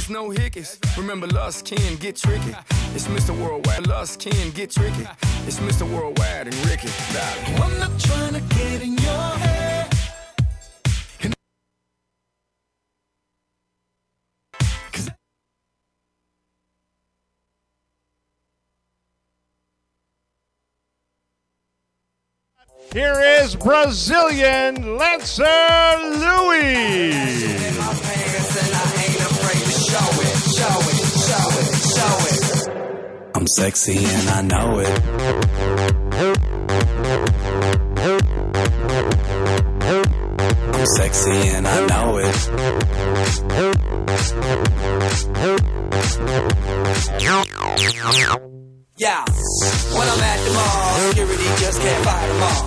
hickeys, no hickeys. Remember, lust can get tricky. It's Mr. Worldwide. Lust can get tricky. It's Mr. Worldwide and Ricky. I'm not trying to get in your head. Here is Brazilian Lancer Louis. I'm sexy and I know it. I'm sexy and I know it. Yeah, when I'm at the mall, security just can't fight them all.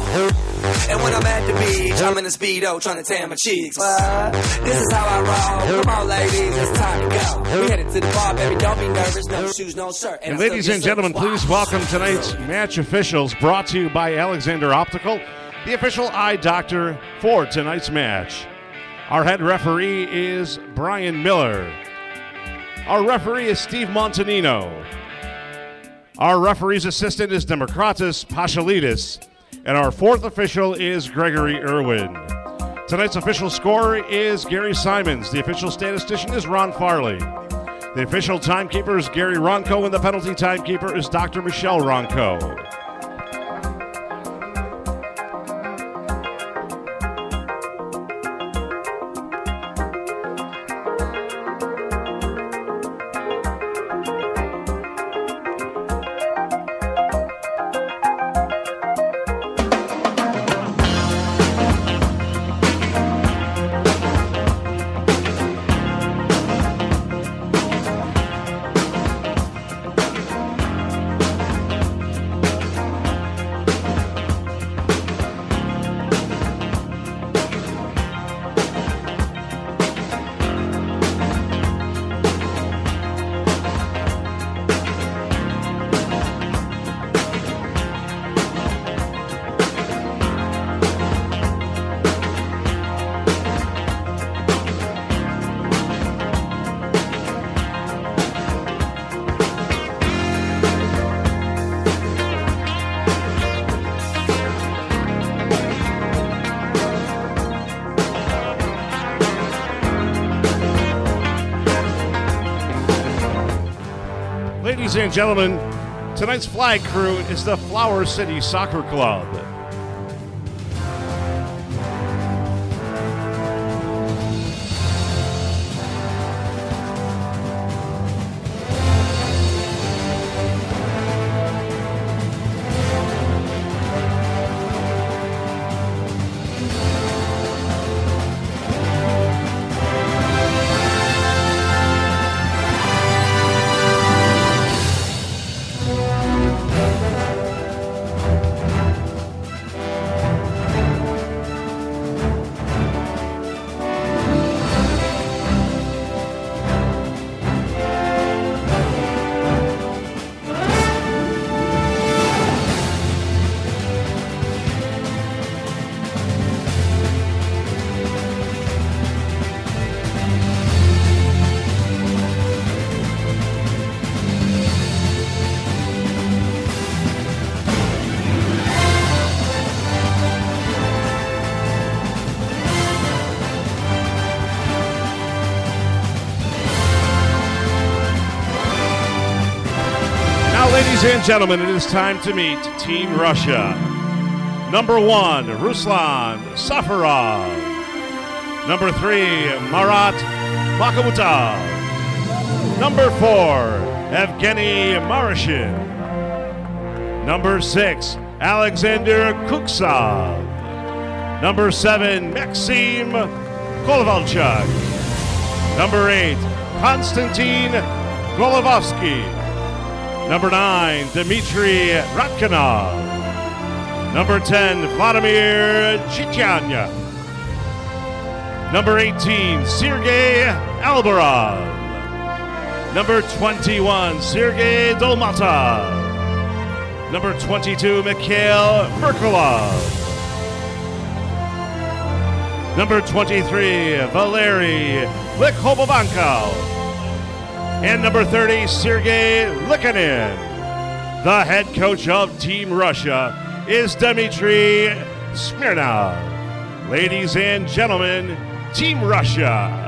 And when I'm at the beach, I'm in a Speedo trying to tan my cheeks. This is how I roll. Come on, ladies, it's time to go. We headed to the bar, baby, don't be nervous. No shoes, no shirt. And ladies and gentlemen, please welcome tonight's match officials, brought to you by Alexander Optical, the official eye doctor for tonight's match. Our head referee is Brian Miller. Our referee is Steve Montanino. Our referee's assistant is Demokratis Pashalidis. And our fourth official is Gregory Irwin. Tonight's official scorer is Gary Simons. The official statistician is Ron Farley. The official timekeeper is Gary Ronco, and the penalty timekeeper is Dr. Michelle Ronco. Ladies and gentlemen, tonight's flag crew is the Flower City Soccer Club. Ladies and gentlemen, it is time to meet Team Russia. Number 1, Ruslan Safarov. Number 3, Marat Makamutov. Number 4, Evgeny Marashin. Number 6, Alexander Kuksov. Number 7, Maxim Kolovalchuk. Number 8, Konstantin Golovovsky. Number 9, Dmitry Ratkanov. Number 10, Vladimir Chichanya. Number 18, Sergei Albarov. Number 21, Sergei Dolmatov. Number 22, Mikhail Merkulov. Number 23, Valery Likhobovanko. And number 30, Sergei Likhanin. The head coach of Team Russia is Dmitry Smirnov. Ladies and gentlemen, Team Russia.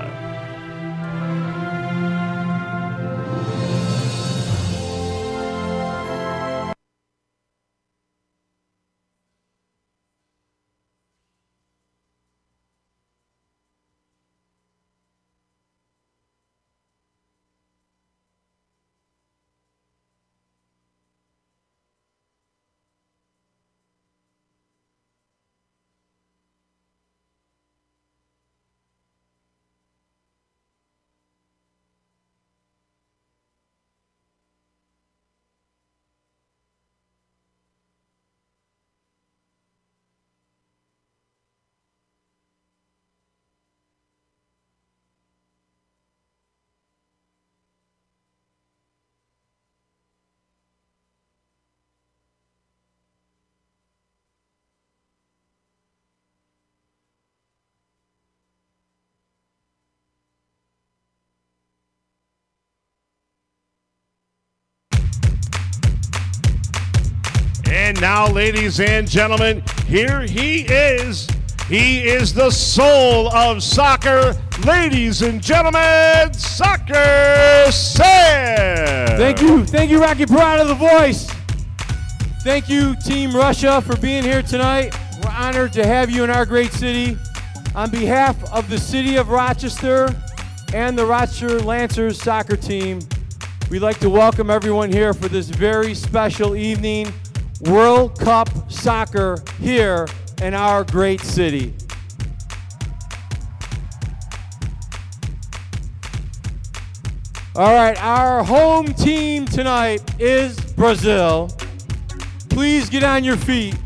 And now, ladies and gentlemen, here he is. He is the soul of soccer. Ladies and gentlemen, Soccer Sam. Thank you, Rocky Parada, the voice. Thank you, Team Russia, for being here tonight. We're honored to have you in our great city. On behalf of the city of Rochester and the Rochester Lancers soccer team, we'd like to welcome everyone here for this very special evening. World Cup soccer here in our great city. All right, our home team tonight is Brazil. Please get on your feet.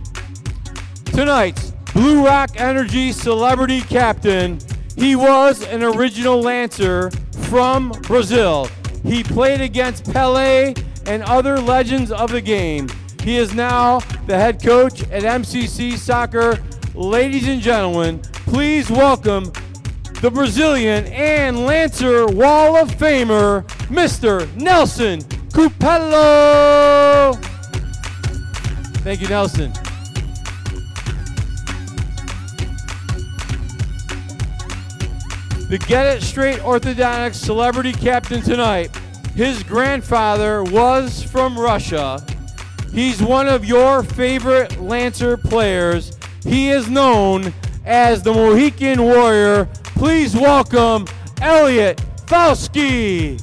Tonight's Blue Rock Energy celebrity captain, he was an original Lancer from Brazil. He played against Pelé and other legends of the game. He is now the head coach at MCC Soccer. Ladies and gentlemen, please welcome the Brazilian and Lancer Wall of Famer, Mr. Nelson Cupello. Thank you, Nelson. The Get It Straight Orthodontics celebrity captain tonight, his grandfather was from Russia. He's one of your favorite Lancer players. He is known as the Mohican Warrior. Please welcome Elliot Falski.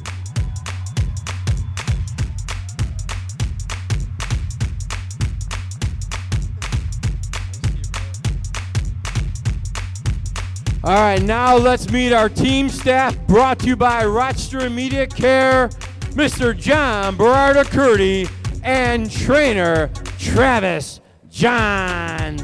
All right, now let's meet our team staff, brought to you by Rochester Immediate Care, Mr. John Berarda Curdy, and trainer Travis Johns.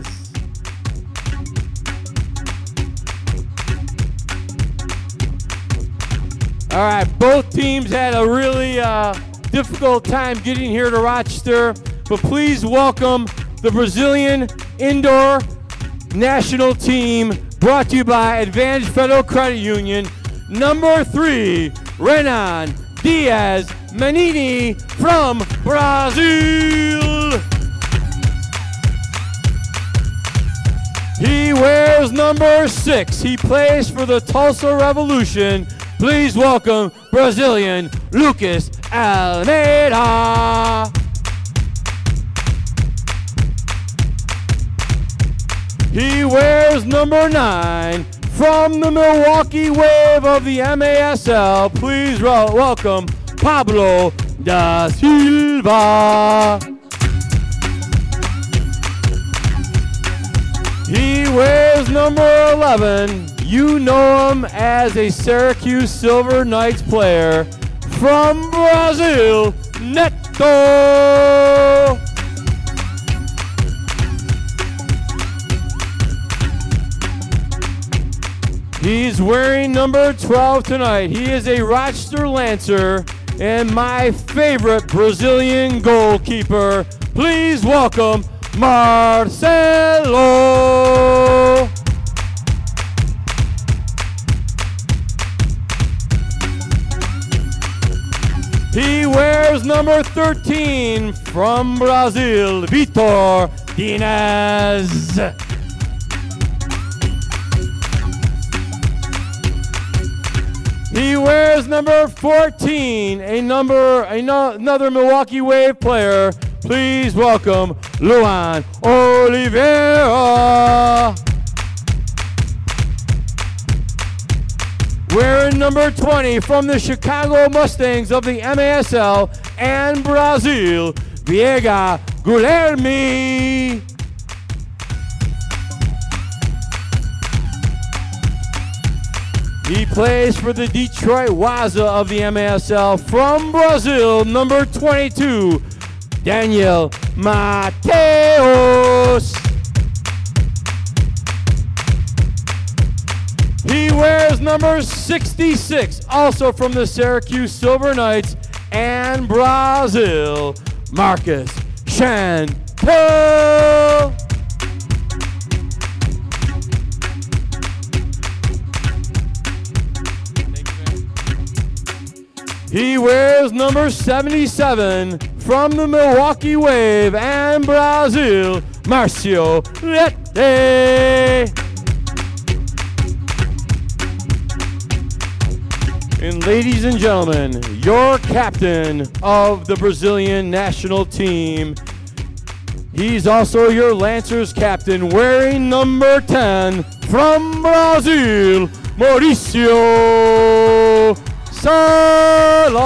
All right, both teams had a really difficult time getting here to Rochester, but please welcome the Brazilian indoor national team, brought to you by Advantage Federal Credit Union, number 3, Renan Diaz Manini from Brazil. He wears number 6. He plays for the Tulsa Revolution. Please welcome Brazilian Lucas Almeida. He wears number 9 from the Milwaukee Wave of the MASL. Please welcome Pablo da Silva. He wears number 11. You know him as a Syracuse Silver Knights player from Brazil, Neto. He's wearing number 12 tonight. He is a Rochester Lancer and my favorite Brazilian goalkeeper. Please welcome Marcelo. He wears number 13 from Brazil, Vitor Dias. He wears number 14, another Milwaukee Wave player. Please welcome Luan Oliveira. Wearing number 20 from the Chicago Mustangs of the MASL and Brazil, Viega Guilherme. He plays for the Detroit Waza of the MASL from Brazil, number 22, Daniel Mateus. He wears number 66, also from the Syracuse Silver Knights and Brazil, Marcus Chantel. He wears number 77 from the Milwaukee Wave and Brazil, Marcio Lette. And ladies and gentlemen, your captain of the Brazilian national team. He's also your Lancers captain, wearing number 10 from Brazil, Mauricio Salas.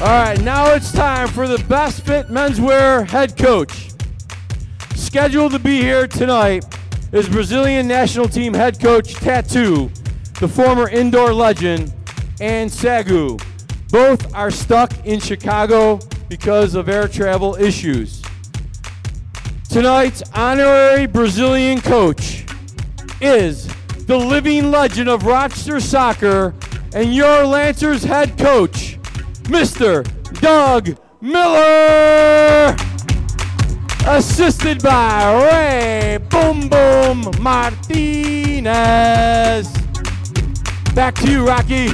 All right, now it's time for the Best Fit Menswear head coach. Scheduled to be here tonight is Brazilian national team head coach Tatu, the former indoor legend, and Sagu. Both are stuck in Chicago because of air travel issues. Tonight's honorary Brazilian coach is the living legend of Rochester soccer and your Lancers head coach, Mr. Doug Miller. Assisted by Ray Boom Boom Martinez. Back to you, Rocky.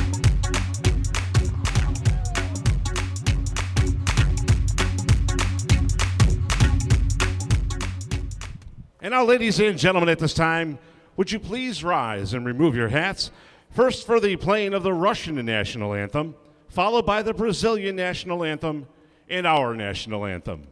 And now, ladies and gentlemen, at this time, would you please rise and remove your hats? First for the playing of the Russian national anthem, followed by the Brazilian national anthem and our national anthem.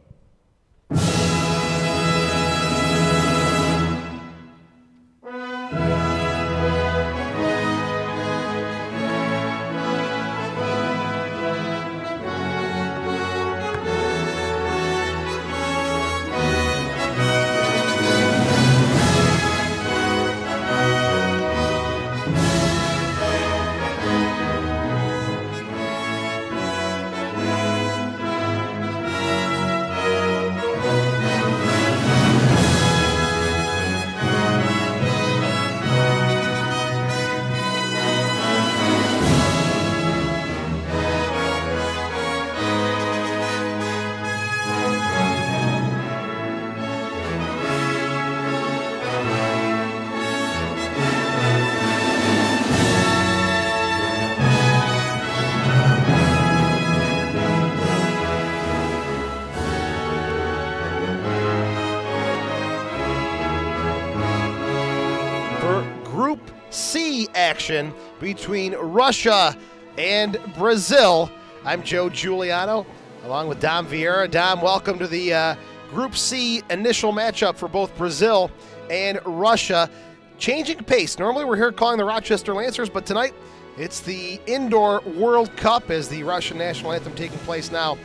Action between Russia and Brazil. I'm Joe Giuliano, along with Dom Vieira. Dom, welcome to the Group C initial matchup for both Brazil and Russia. Changing pace. Normally we're here calling the Rochester Lancers, but tonight it's the Indoor World Cup as the Russian national anthem taking place now.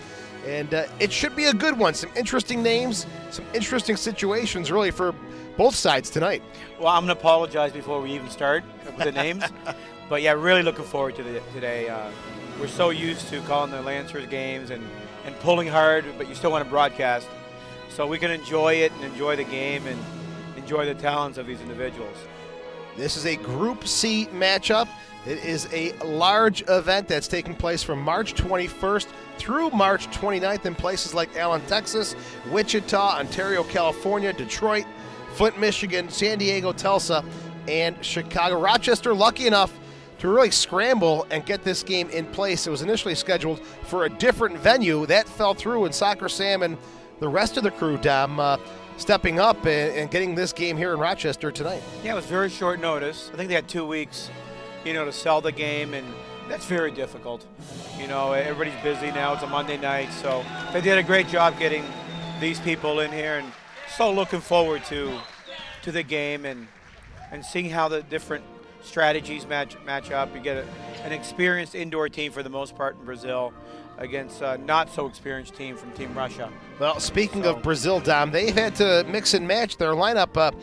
And it should be a good one. Some interesting names, some interesting situations really for both sides tonight. Well, I'm going to apologize before we even start with the names. But yeah, really looking forward to today. We're so used to calling the Lancers games and pulling hard, but you still want to broadcast. So we can enjoy it and enjoy the game and enjoy the talents of these individuals. This is a Group C matchup. It is a large event that's taking place from March 21st through March 29th in places like Allen, Texas, Wichita, Ontario, California, Detroit, Flint, Michigan, San Diego, Tulsa, and Chicago. Rochester lucky enough to really scramble and get this game in place. It was initially scheduled for a different venue. That fell through, and Soccer Sam and the rest of the crew, Dom, stepping up and getting this game here in Rochester tonight. Yeah, it was very short notice. I think they had 2 weeks, to sell the game, and that's very difficult. Everybody's busy now. It's a Monday night, so they did a great job getting these people in here, and so looking forward to the game and seeing how the different strategies match up. You get an experienced indoor team for the most part in Brazil against a not so experienced team from Team Russia. Well, speaking of Brazil, Dom, they've had to mix and match their lineup,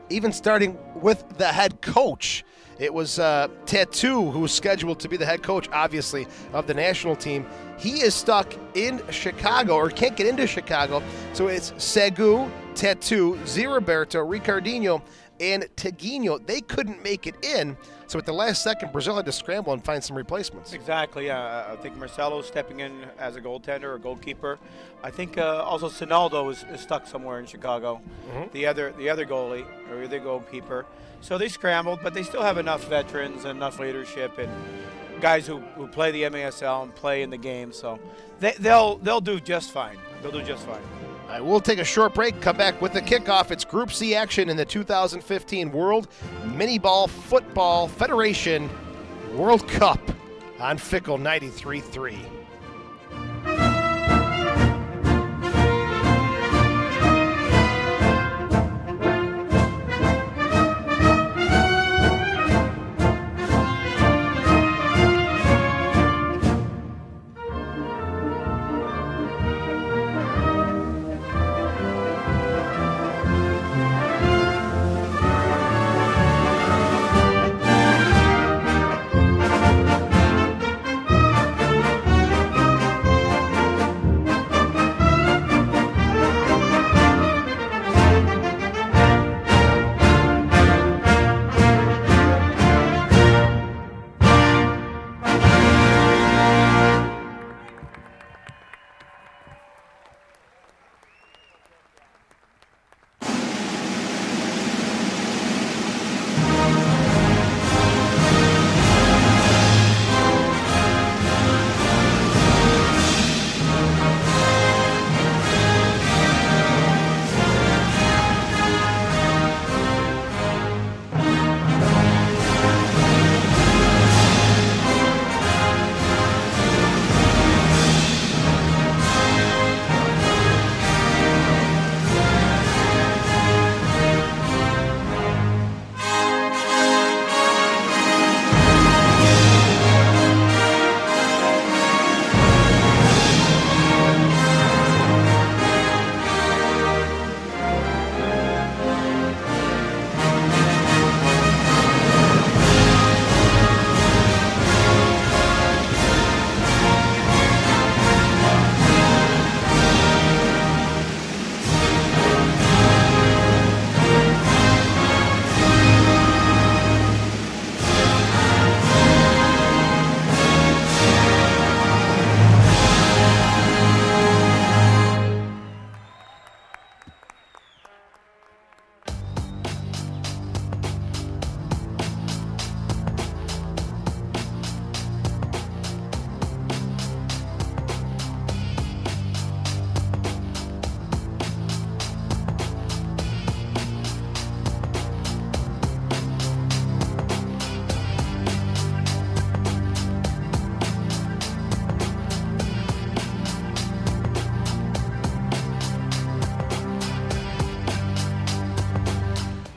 even starting with the head coach. It was Tattoo, who was scheduled to be the head coach, obviously, of the national team. He is stuck in Chicago, or can't get into Chicago. So it's Segu, Tattoo, Ziriberto, Ricardinho, and Taguinho. They couldn't make it in. So at the last second, Brazil had to scramble and find some replacements. Exactly, yeah. I think Marcelo's stepping in as a goaltender or goalkeeper. I think also Sinaldo is stuck somewhere in Chicago, the other goalie or the goalkeeper. So they scrambled, but they still have enough veterans and enough leadership and guys who play the MASL and play in the game. So they'll do just fine. They'll do just fine. All right, we'll take a short break, come back with the kickoff. It's Group C action in the 2015 World Miniball Football Federation World Cup on Fickle 93.3.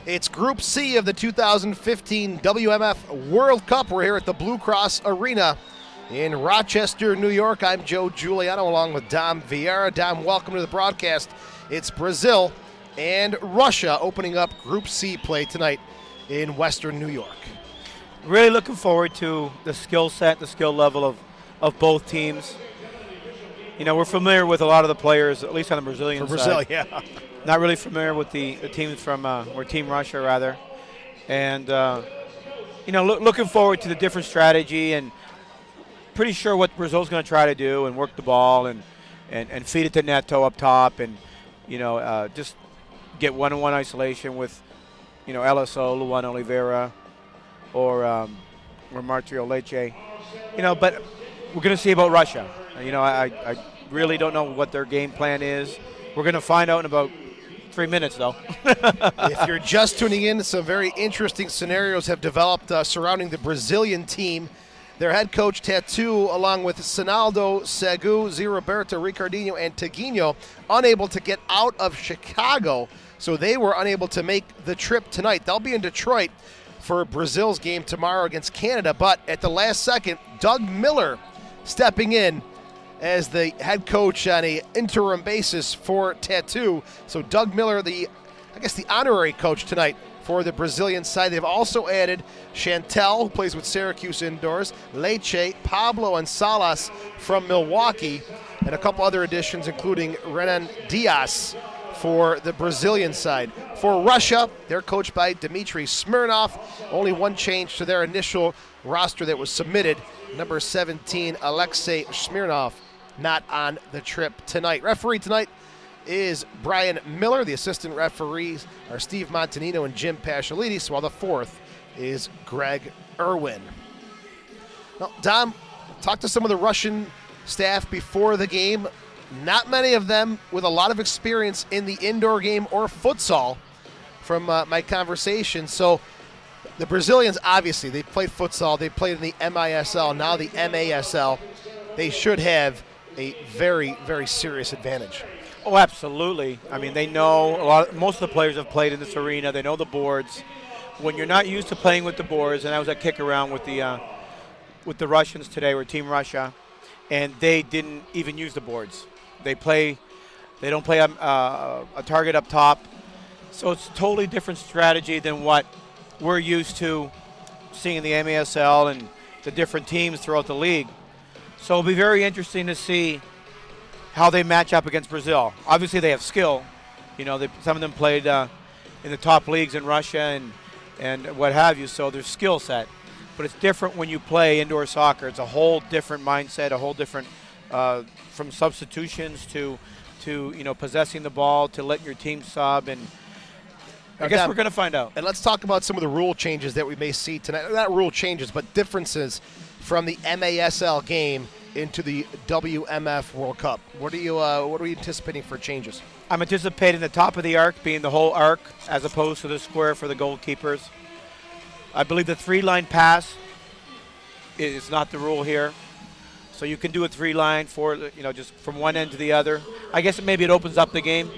It's Group C of the 2015 WMF World Cup. We're here at the Blue Cross Arena in Rochester, New York. I'm Joe Giuliano along with Dom Vieira. Dom, welcome to the broadcast. It's Brazil and Russia opening up Group C play tonight in Western New York. Really looking forward to the skill set, the skill level of both teams. You know, we're familiar with a lot of the players, at least on the Brazilian side. For Brazil, yeah. Not really familiar with the teams from, or Team Russia, rather. And, you know, looking forward to the different strategy and pretty sure what Brazil's going to try to do and work the ball and feed it to Neto up top and, you know, just get one-on-one isolation with LSO, Luan Oliveira, or Marcio Leche. But we're going to see about Russia. I really don't know what their game plan is. We're going to find out in about 3 minutes, though. If you're just tuning in, some very interesting scenarios have developed surrounding the Brazilian team. Their head coach, Tattoo, along with Sinaldo, Segu, Roberto, Ricardinho, and Taguinho, unable to get out of Chicago, so they were unable to make the trip tonight. They'll be in Detroit for Brazil's game tomorrow against Canada, but at the last second, Doug Miller stepping in as the head coach on an interim basis for Tattoo. So Doug Miller, the honorary coach tonight for the Brazilian side. They've also added Chantel, who plays with Syracuse indoors, Leche, Pablo, and Salas from Milwaukee, and a couple other additions, including Renan Diaz for the Brazilian side. For Russia, they're coached by Dmitry Smirnov. Only one change to their initial roster that was submitted. Number 17, Alexei Smirnov, not on the trip tonight. Referee tonight is Brian Miller. The assistant referees are Steve Montanino and Jim Pashalidis, while the fourth is Greg Irwin. Well, Dom, talked to some of the Russian staff before the game. Not many of them with a lot of experience in the indoor game or futsal from my conversation. So the Brazilians, obviously, they played futsal. They played in the MISL, now the MASL. They should have a very, very serious advantage. Oh, absolutely. I mean, they know most of the players have played in this arena. They know the boards. When you're not used to playing with the boards, and I was at kick around with the Russians today, or Team Russia, and they didn't even use the boards. They don't play a target up top. So it's a totally different strategy than what we're used to seeing in the MASL and the different teams throughout the league. So it'll be very interesting to see how they match up against Brazil. Obviously, they have skill. Some of them played in the top leagues in Russia and what have you, so their skill set. But it's different when you play indoor soccer. It's a whole different mindset, a whole different from substitutions to possessing the ball, to letting your team sub, and I guess we're going to find out. And let's talk about some of the rule changes that we may see tonight. Not rule changes, but differences from the MASL game into the WMF World Cup. What are you anticipating for changes? I'm anticipating the top of the arc being the whole arc as opposed to the square for the goalkeepers. I believe the three-line pass is not the rule here. So you can do a three-line for, just from one end to the other. I guess maybe it opens up the game.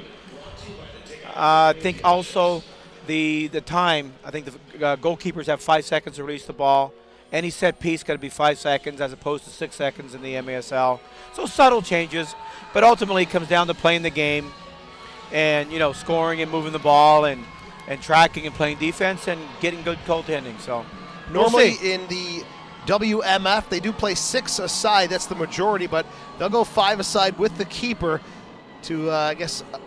I think also the time. I think the goalkeepers have 5 seconds to release the ball. Any set piece got to be 5 seconds as opposed to 6 seconds in the MASL. So subtle changes, but ultimately it comes down to playing the game and, scoring and moving the ball and tracking and playing defense and getting good goaltending. So normally in the WMF, they do play 6 aside. That's the majority, but they'll go 5 aside with the keeper to,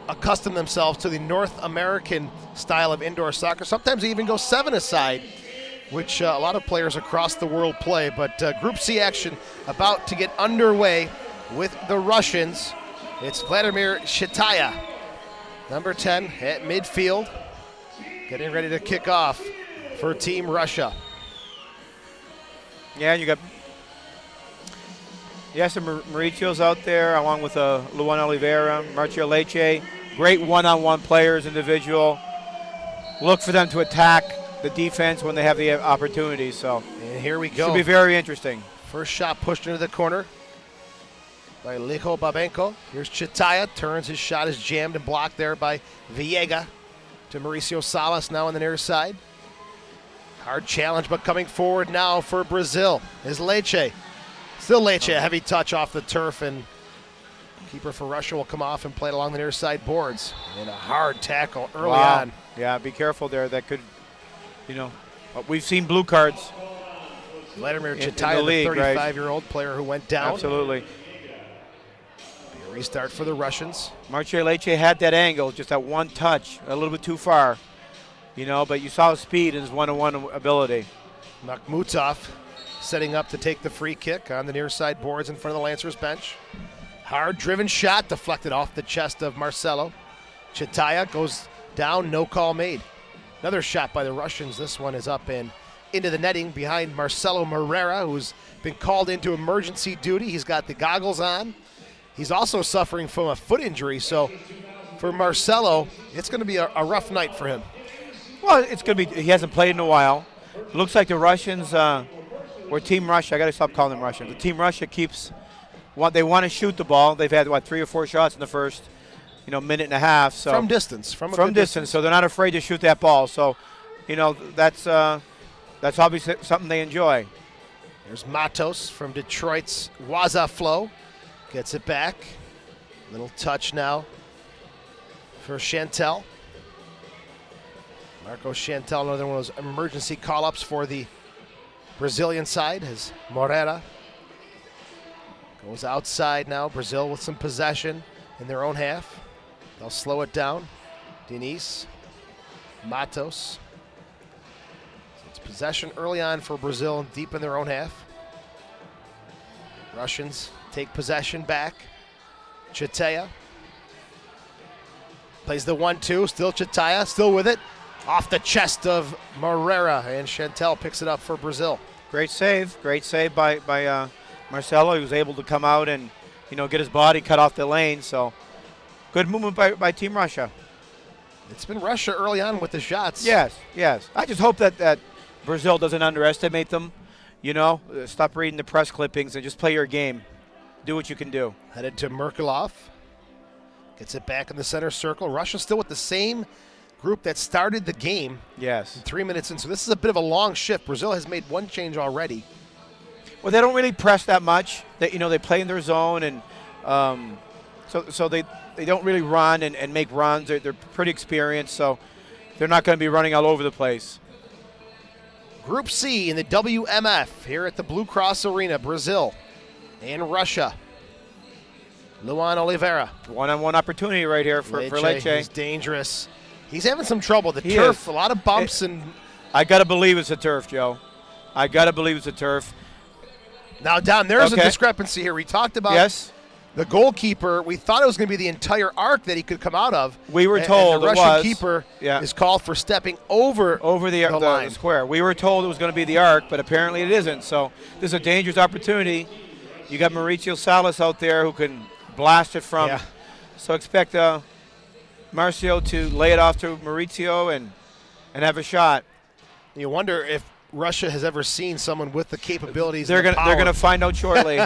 accustom themselves to the North American style of indoor soccer. Sometimes they even go 7 aside, which a lot of players across the world play. But Group C action about to get underway with the Russians. It's Vladimir Chitaya, number 10 at midfield, getting ready to kick off for Team Russia. Yeah, you got some Mauricio's out there, along with Luan Oliveira, Marcio Leche. Great one-on-one players, individual. Look for them to attack the defense when they have the opportunity. So and here we go. Should be very interesting. First shot pushed into the corner by Liko Babenko. Here's Chitaya, turns, his shot is jammed and blocked there by Viega to Mauricio Salas now on the near side. Hard challenge, but coming forward now for Brazil is Leche. Still Leche, a heavy touch off the turf, and keeper for Russia will come off and play it along the near side boards. And a hard tackle early on. Yeah, be careful there. That could, we've seen blue cards. Vladimir Chitaya, the 35-year-old player who went down. Absolutely. Be a restart for the Russians. Marcio Leche had that angle, just that one touch, a little bit too far. But you saw his speed and his one-on-one ability. Makhmutov setting up to take the free kick on the near side boards in front of the Lancers bench. Hard driven shot deflected off the chest of Marcelo. Chitaya goes down, no call made. Another shot by the Russians. This one is up and into the netting behind Marcelo Moreira, who's been called into emergency duty. He's got the goggles on. He's also suffering from a foot injury, so for Marcelo, it's going to be a rough night for him. Well, it's going to be. He hasn't played in a while. It looks like the Russians, or Team Russia. I got to stop calling them Russian. The Team Russia keeps. They want to shoot the ball. They've had 3 or 4 shots in the first, minute and a half. So from distance, from distance. So they're not afraid to shoot that ball. So, that's obviously something they enjoy. There's Matos from Detroit's Waza Flow. Gets it back. Little touch now for Chantel. Marco Chantel, another one of those emergency call-ups for the Brazilian side as Moreira goes outside now. Brazil with some possession in their own half. They'll slow it down. Denise, Matos. So it's possession early on for Brazil deep in their own half. Russians take possession back. Chitaya plays the 1-2. Still Chitaya, still with it. Off the chest of Moreira, and Chantel picks it up for Brazil. Great save by Marcelo. He was able to come out and get his body cut off the lane. So good movement by Team Russia. It's been Russia early on with the shots. Yes. I just hope that Brazil doesn't underestimate them. Stop reading the press clippings and just play your game. Do what you can do. Headed to Merkelov. Gets it back in the center circle. Russia still with the same group that started the game. Yes. 3 minutes in. So this is a bit of a long shift. Brazil has made one change already. Well, they don't really press that much. They play in their zone, and so they don't really run and make runs. They're pretty experienced, so they're not going to be running all over the place. Group C in the WMF here at the Blue Cross Arena, Brazil and Russia. Luan Oliveira. One-on-one opportunity right here for Leche. He's dangerous. He's having some trouble. The turf, a lot of bumps. I got to believe it's a turf, Joe. I got to believe it's a turf. Now, Don, there's a discrepancy here. We talked about the goalkeeper. We thought it was going to be the entire arc that he could come out of. We were told and the Russian keeper is called for stepping over the line. Square. We were told it was going to be the arc, but apparently it isn't. So this is a dangerous opportunity. You got Mauricio Salas out there who can blast it from. Yeah. So expect Marcio to lay it off to Mauricio and have a shot. You wonder if Russia has ever seen someone with the capabilities. They're going to find out shortly.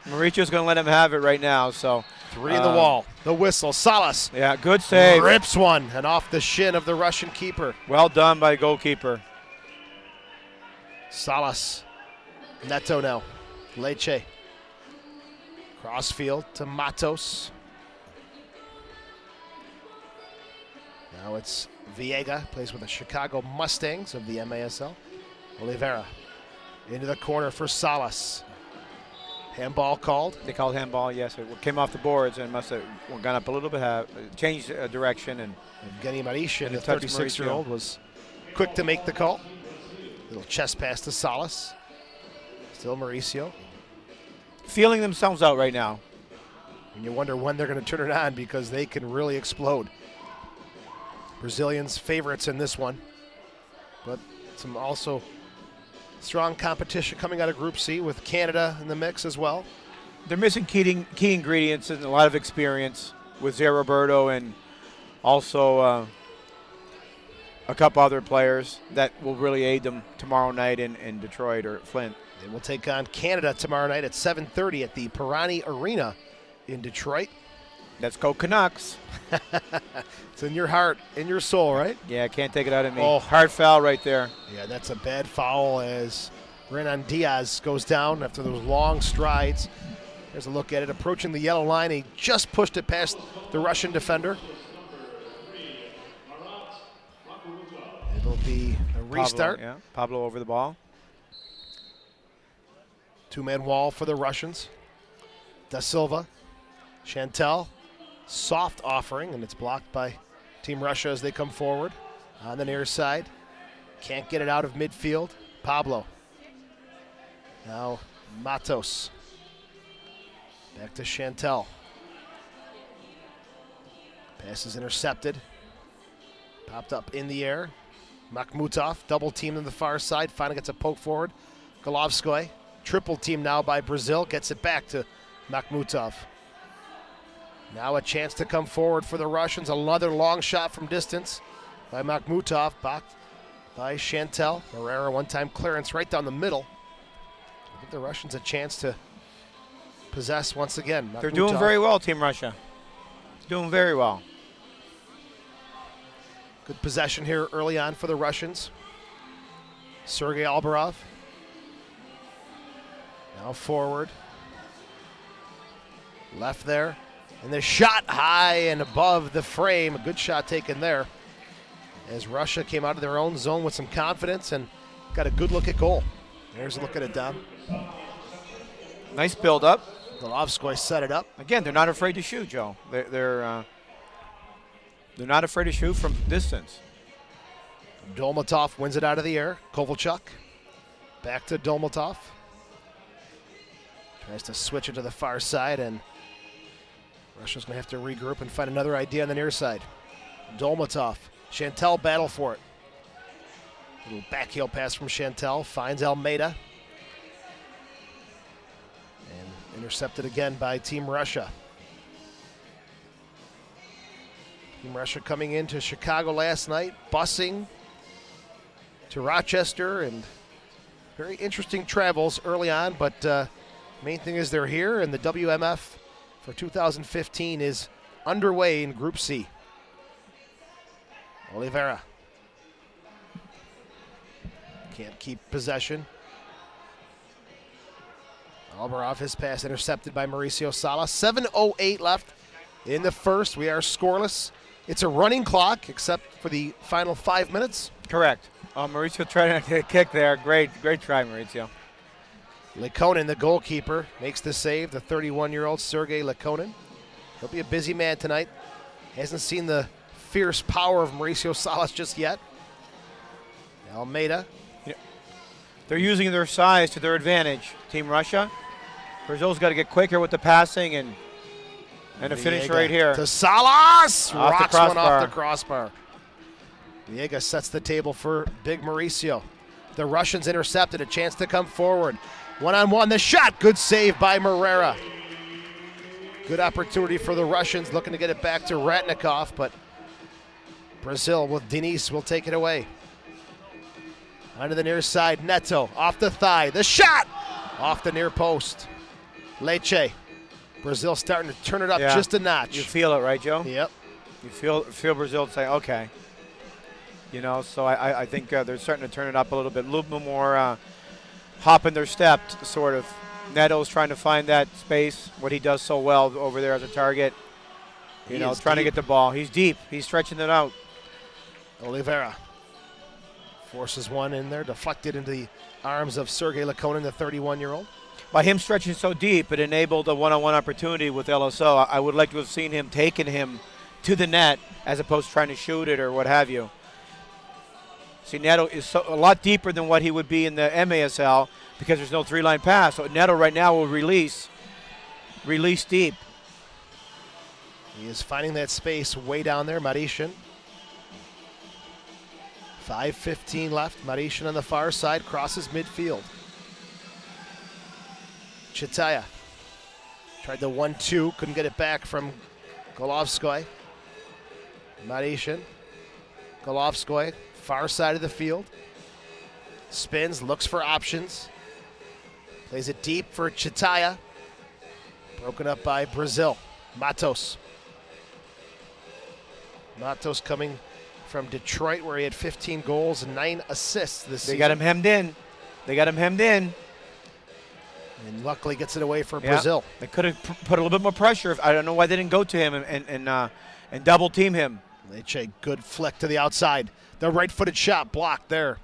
Mauricio's going to let him have it right now. So 3 in the wall. The whistle. Salas. Yeah, good save. Rips one and off the shin of the Russian keeper. Well done by the goalkeeper. Salas. Neto now. Leche. Crossfield to Matos. Now it's Viega, plays with the Chicago Mustangs of the MASL. Oliveira into the corner for Salas. Handball called. They called handball, yes. It came off the boards and must have gone up a little bit, changed direction. And Evgeny Marishin, the 36-year-old, was quick to make the call. Little chest pass to Salas. Still Mauricio. Feeling themselves out right now. And you wonder when they're going to turn it on because they can really explode. Brazilians favorites in this one, but some also strong competition coming out of Group C with Canada in the mix as well. They're missing key ingredients and a lot of experience with Zé Roberto and also a couple other players that will really aid them tomorrow night in Detroit or Flint. They will take on Canada tomorrow night at 7:30 at the Pirani Arena in Detroit. Let's go Canucks. It's in your heart, in your soul, right? Yeah, can't take it out of me. Oh. Hard foul right there. Yeah, that's a bad foul as Renan Diaz goes down after those long strides. There's a look at it, approaching the yellow line. He just pushed it past the Russian defender. It'll be a restart. Pablo over the ball. Two-man wall for the Russians. Da Silva, Chantel, soft offering, and it's blocked by Team Russia as they come forward. On the near side, can't get it out of midfield. Pablo. Now Matos. Back to Chantel. Pass is intercepted. Popped up in the air. Makhmutov double teamed on the far side. Finally gets a poke forward. Golovskoy, triple team now by Brazil. Gets it back to Makhmutov. Now a chance to come forward for the Russians. Another long shot from distance by Makhmutov. Blocked by Chantel. Herrera, one-time clearance right down the middle. Give the Russians a chance to possess once again. They're doing very well, Team Russia. Doing very well. Good possession here early on for the Russians. Sergei Albarov. Now forward. Left there. And the shot high and above the frame. A good shot taken there. As Russia came out of their own zone with some confidence and got a good look at goal. There's a look at it, Dom. Nice build up. Golovskoy set it up. Again, they're not afraid to shoot, Joe. They're not afraid to shoot from distance. Dolmatov wins it out of the air. Kovalchuk. Back to Dolmatov. Tries to switch it to the far side, and Russia's going to have to regroup and find another idea on the near side. Dolmatov. Chantel battle for it. Little backheel pass from Chantel. Finds Almeida. And intercepted again by Team Russia. Team Russia coming into Chicago last night, busing to Rochester, and very interesting travels early on, but main thing is they're here, and the WMF for 2015 is underway in Group C. Oliveira can't keep possession. Albarov, his pass intercepted by Mauricio Salas. 7:08 left in the first. We are scoreless. It's a running clock, except for the final 5 minutes. Correct. Mauricio tried to get a kick there. Great try, Mauricio. Lekonen, the goalkeeper, makes the save. The 31-year-old Sergei Lekonen. He'll be a busy man tonight. Hasn't seen the fierce power of Mauricio Salas just yet. Almeida. Yeah. They're using their size to their advantage, Team Russia. Brazil's got to get quicker with the passing and a finish right here. To Salas! Rocks one off the crossbar. Viega sets the table for big Mauricio. The Russians intercepted, a chance to come forward. One-on-one, the shot, good save by Herrera. Good opportunity for the Russians, looking to get it back to Ratnikov, but Brazil with Diniz will take it away. Onto the near side, Neto, off the thigh, the shot! Off the near post. Leche. Brazil starting to turn it up just a notch. You feel it, right, Joe? Yep. You feel Brazil say, okay. You know, so I think they're starting to turn it up a little bit more hop in their step, sort of. Neto's trying to find that space, what he does so well over there as a target. You know, trying to get the ball. He's deep. He's stretching it out. Oliveira forces one in there, deflected into the arms of Sergei Lekonen, the 31-year-old. By him stretching so deep, it enabled a one-on-one opportunity with LSO. I would like to have seen him taking him to the net as opposed to trying to shoot it or what have you. See, Neto is a lot deeper than what he would be in the MASL because there's no three-line pass. So Neto right now will release deep. He is finding that space way down there, Marishin. 5:15 left. Marishin on the far side, crosses midfield. Chitaya tried the 1-2, couldn't get it back from Golovskoy. Marishin, Golovskoy, far side of the field. Spins, looks for options. Plays it deep for Chitaya. Broken up by Brazil. Matos. Matos coming from Detroit, where he had 15 goals and 9 assists this season. They got him hemmed in. And luckily gets it away for Brazil. They could have put a little bit more pressure. I don't know why they didn't go to him and double team him. Leche, good flick to the outside. The right-footed shot blocked there.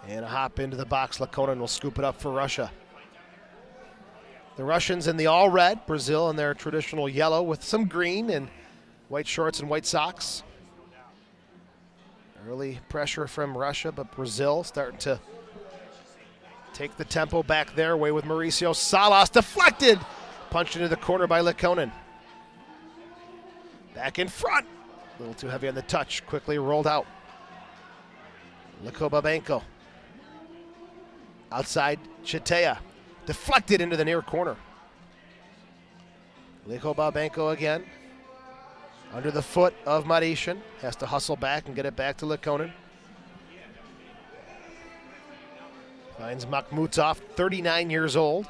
And a hop into the box. Lekonen will scoop it up for Russia. The Russians in the all-red, Brazil in their traditional yellow with some green and white shorts and white socks. Early pressure from Russia, but Brazil starting to take the tempo back their way with Mauricio Salas. Deflected! Punched into the corner by Lekonen. Back in front. A little too heavy on the touch. Quickly rolled out. Babenko. Outside, Chitea. Deflected into the near corner. Babenko again. Under the foot of Marishin. Has to hustle back and get it back to Lekonen. Finds Makhmutov, 39 years old.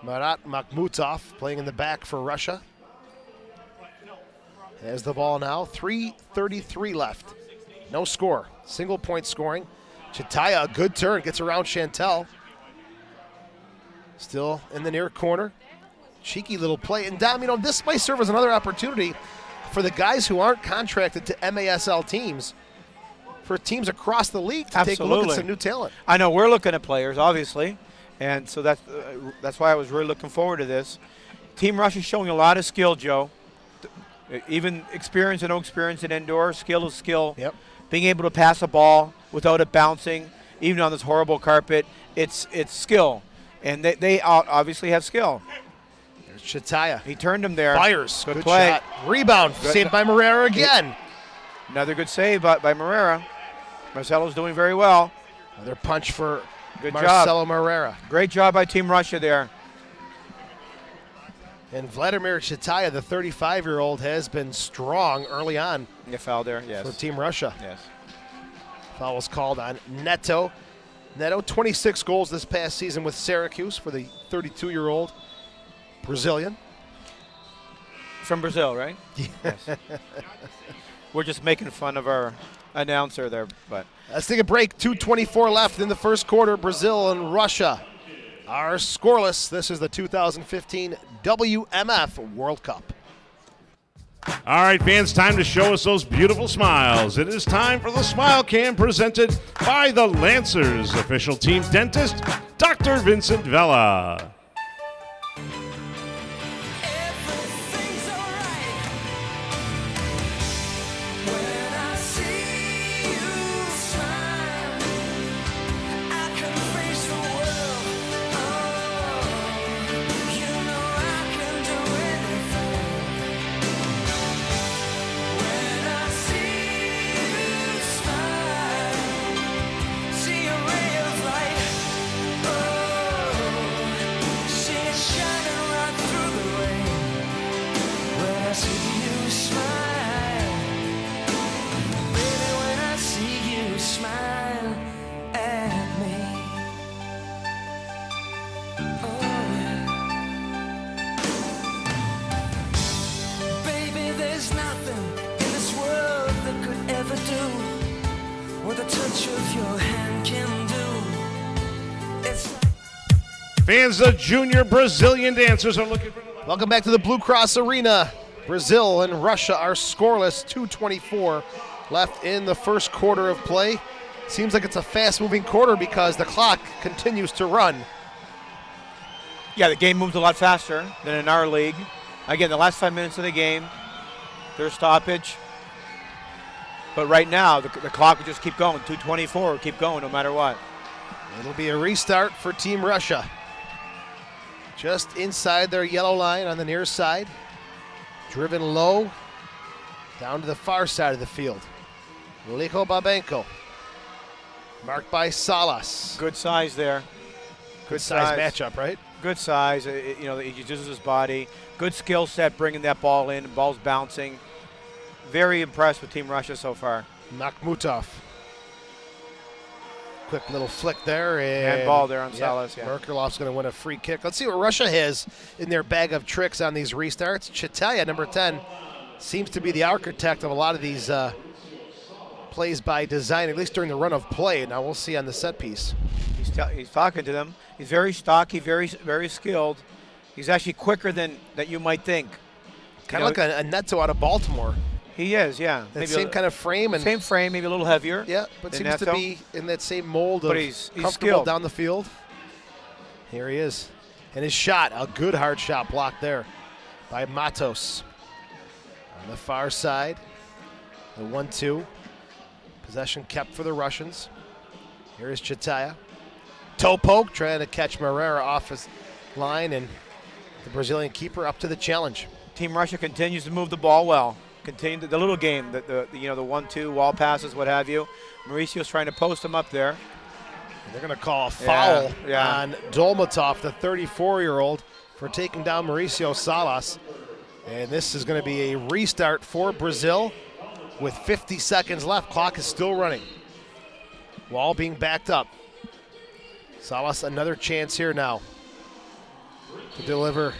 Marat Makhmutov playing in the back for Russia. Has the ball now, 3:33 left. No score, single point scoring. Chitea, a good turn, gets around Chantel. Still in the near corner. Cheeky little play. And Dom, this might serve as another opportunity for the guys who aren't contracted to MASL teams, for teams across the league to take a look at some new talent. I know we're looking at players, obviously, and so that's why I was really looking forward to this. Team Russia is showing a lot of skill, Joe. Even experience and no experience in indoor, skill is skill. Yep. Being able to pass a ball without it bouncing, even on this horrible carpet, it's skill. And they obviously have skill. There's Chitea. He turned him there. Fires. Good play. shot. Rebound. Good. Saved by Morera again. Another good save by Morera. Marcelo's doing very well. Another punch for good Marcelo job. Morera. Great job by Team Russia there. And Vladimir Chitea, the 35-year-old, has been strong early on. You foul there, yes. For Team Russia. Yes. Foul was called on Neto. Neto, 26 goals this past season with Syracuse for the 32-year-old Brazilian. From Brazil, right? Yes. We're just making fun of our announcer there, but. Let's take a break. 2:24 left in the first quarter. Brazil and Russia are scoreless. This is the 2015 WMF World Cup. All right, fans, time to show us those beautiful smiles. It is time for the Smile Cam presented by the Lancers official team dentist, Dr. Vincent Vella. Fans, the junior Brazilian dancers are looking for the... Welcome back to the Blue Cross Arena. Brazil and Russia are scoreless. 2:24 left in the first quarter of play. Seems like it's a fast-moving quarter because the clock continues to run. Yeah, the game moves a lot faster than in our league. Again, the last 5 minutes of the game, there's stoppage. But right now, the clock will just keep going. 2:24 will keep going no matter what. It'll be a restart for Team Russia. Just inside their yellow line on the near side. Driven low, down to the far side of the field. Babenko, marked by Salas. Good size there. Good size matchup, right? Good size. He uses his body. Good skill set bringing that ball in. The ball's bouncing. Very impressed with Team Russia so far. Makhmutov. Quick little flick there. And ball there on Salas. Yeah. Merkelov's going to win a free kick. Let's see what Russia has in their bag of tricks on these restarts. Chitea, number 10, seems to be the architect of a lot of these plays by design, at least during the run of play. Now we'll see on the set piece. He's talking to them. He's very stocky, very, very skilled. He's actually quicker than you might think. Kind of like a Neto out of Baltimore. He is, yeah. That same kind of frame. And same frame, maybe a little heavier. Yeah, but seems to be in that same mold of he's comfortable skilled down the field. Here he is. And his shot, a good hard shot blocked there by Matos. On the far side, the 1-2. Possession kept for the Russians. Here is Chitea. Toe poke, trying to catch Morera off his line, and the Brazilian keeper up to the challenge. Team Russia continues to move the ball well. continue the little game, the 1-2 wall passes, what have you. Mauricio's trying to post him up there. They're going to call a foul Yeah. on Dolmatov, the 34-year-old, for taking down Mauricio Salas. And this is going to be a restart for Brazil with 50 seconds left. Clock is still running. Wall being backed up. Salas, another chance here now to deliver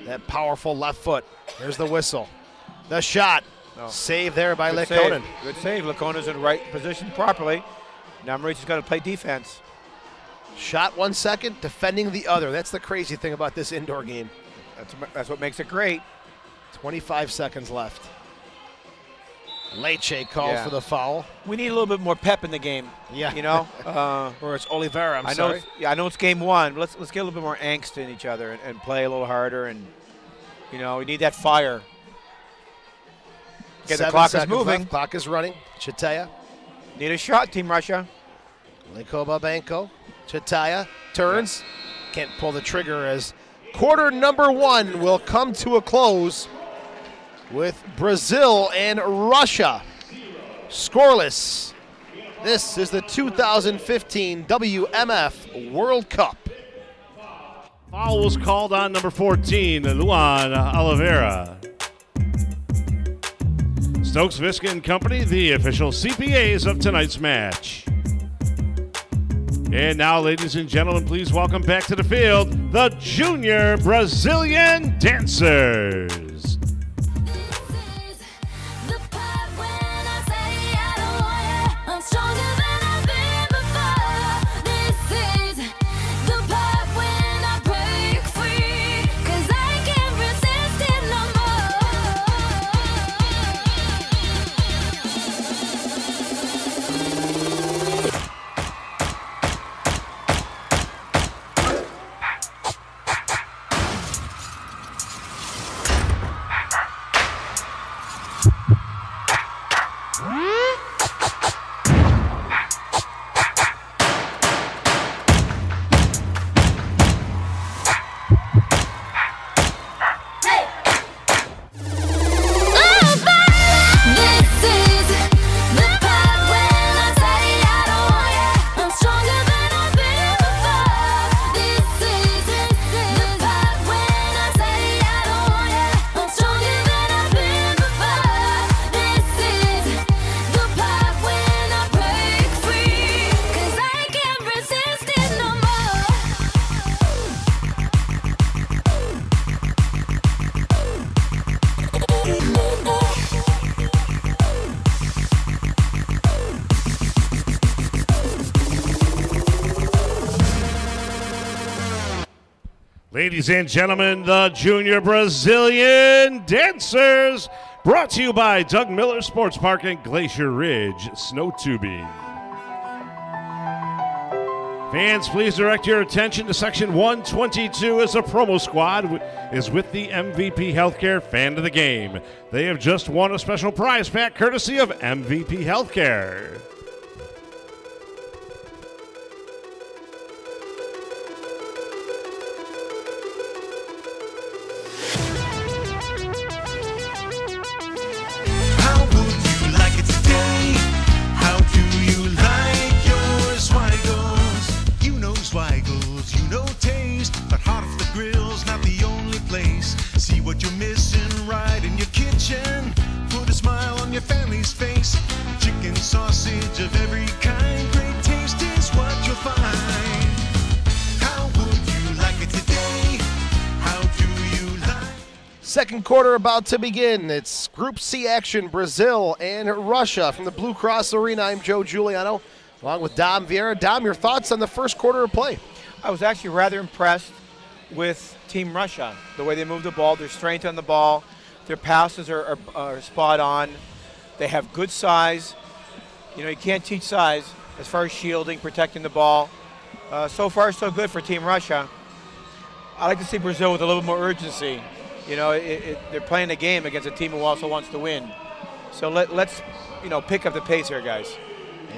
that powerful left foot. There's the whistle. The shot. Save there by Lekonen. Good save. Lekonen's in the right position properly. Now Mauricio's got to play defense. Shot 1 second, defending the other. That's the crazy thing about this indoor game. That's what makes it great. 25 seconds left. Leche called for the foul. We need a little bit more pep in the game. Yeah. You know? Or it's Oliveira, I know it's game one, but let's get a little bit more angst in each other and play a little harder. And, we need that fire. Okay, the clock is moving. Left. Clock is running. Chitaya. Need a shot, Team Russia. Lekobabenko. Chitaya turns. Can't pull the trigger as quarter number 1 will come to a close with Brazil and Russia scoreless. This is the 2015 WMF World Cup. Foul was called on number 14, Luan Oliveira. Stokes, Viska and Company, the official CPAs of tonight's match. And now, ladies and gentlemen, please welcome back to the field the Junior Brazilian Dancers. Ladies and gentlemen, the Junior Brazilian Dancers, brought to you by Doug Miller Sports Park and Glacier Ridge Snow Tubing. Fans, please direct your attention to section 122 as the promo squad is with the MVP Healthcare Fan of the Game. They have just won a special prize pack courtesy of MVP Healthcare. What you're missing right in your kitchen. Put a smile on your family's face. Chicken sausage of every kind. Great taste is what you'll find. How would you like it today? How do you like? Second quarter about to begin. It's Group C action, Brazil and Russia. From the Blue Cross Arena, I'm Joe Giuliano, along with Dom Vieira. Dom, your thoughts on the first quarter of play? I was actually rather impressed with Team Russia, the way they move the ball, their strength on the ball, their passes are spot on. They have good size. You can't teach size as far as shielding, protecting the ball. So far, so good for Team Russia. I like to see Brazil with a little more urgency. They're playing a game against a team who also wants to win. So let's pick up the pace here, guys.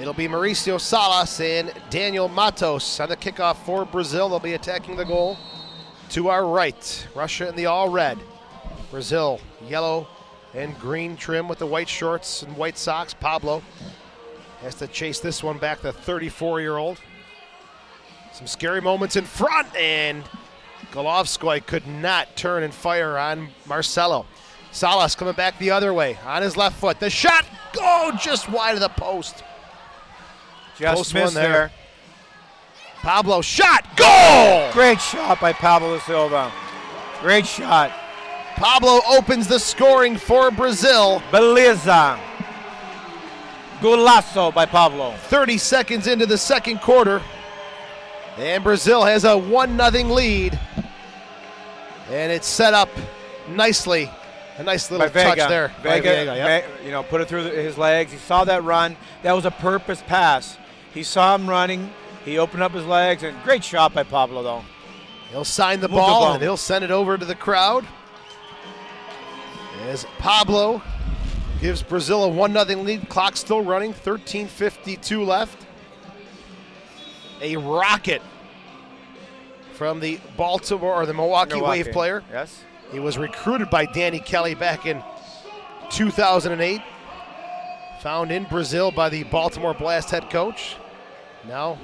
It'll be Mauricio Salas and Daniel Matos on the kickoff for Brazil. They'll be attacking the goal. To our right, Russia in the all red. Brazil, yellow and green trim with the white shorts and white socks. Pablo has to chase this one back, the 34-year-old. Some scary moments in front, and Golovskoy could not turn and fire on Marcelo. Salas coming back the other way on his left foot. The shot, just wide of the post. Just Post missed one there. Pablo shot, goal! Great shot by Pablo Silva. Great shot. Pablo opens the scoring for Brazil. Beleza. Golazo by Pablo. 30 seconds into the second quarter. And Brazil has a 1-0 lead. And it's set up nicely. A nice little touch there. Vega, Yep. put it through his legs. He saw that run. That was a purpose pass. He saw him running. He opened up his legs, and great shot by Pablo, though. He'll sign the ball, and he'll send it over to the crowd. As Pablo gives Brazil a 1-0 lead. Clock still running, 13:52 left. A rocket from the Milwaukee Wave player. Yes. He was recruited by Danny Kelly back in 2008. Found in Brazil by the Baltimore Blast head coach. Now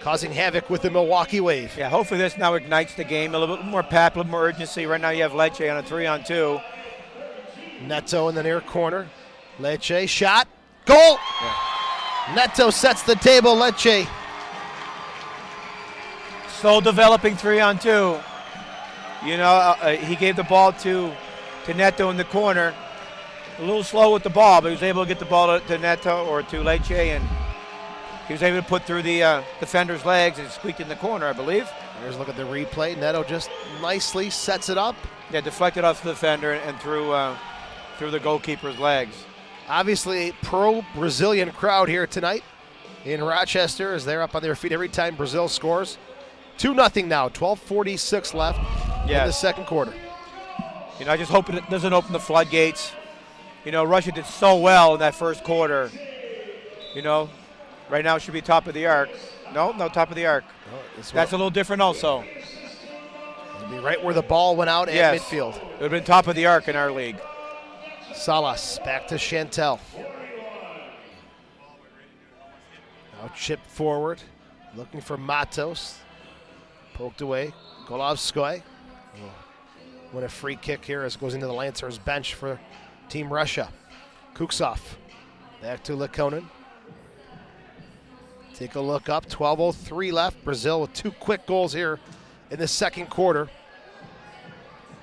causing havoc with the Milwaukee Wave. Yeah, hopefully this now ignites the game. A little bit more pep, a little more urgency. Right now you have Lecce on a 3-on-2. Neto in the near corner. Lecce shot. Goal! Yeah. Neto sets the table. Lecce. Still developing 3-on-2. He gave the ball to Neto in the corner. A little slow with the ball, but he was able to get the ball to Neto or to Lecce, and he was able to put through the defender's legs and squeaked in the corner, I believe. Here's a look at the replay. Neto just nicely sets it up. Yeah, deflected off the defender and through the goalkeeper's legs. Obviously, a pro-Brazilian crowd here tonight in Rochester as they're up on their feet every time Brazil scores. 2-0 now, 12:46 left in the second quarter. I just hope it doesn't open the floodgates. Russia did so well in that first quarter. Right now it should be top of the arc. No, top of the arc. That's a little different also. It'll be right where the ball went out at midfield. It would have been top of the arc in our league. Salas back to Chantel. Now chip forward, looking for Matos. Poked away. Golovskoy win a free kick here as it goes into the Lancers bench for Team Russia. Kuksov back to Lekonen. Take a look up. 12:03 left. Brazil with 2 quick goals here in the second quarter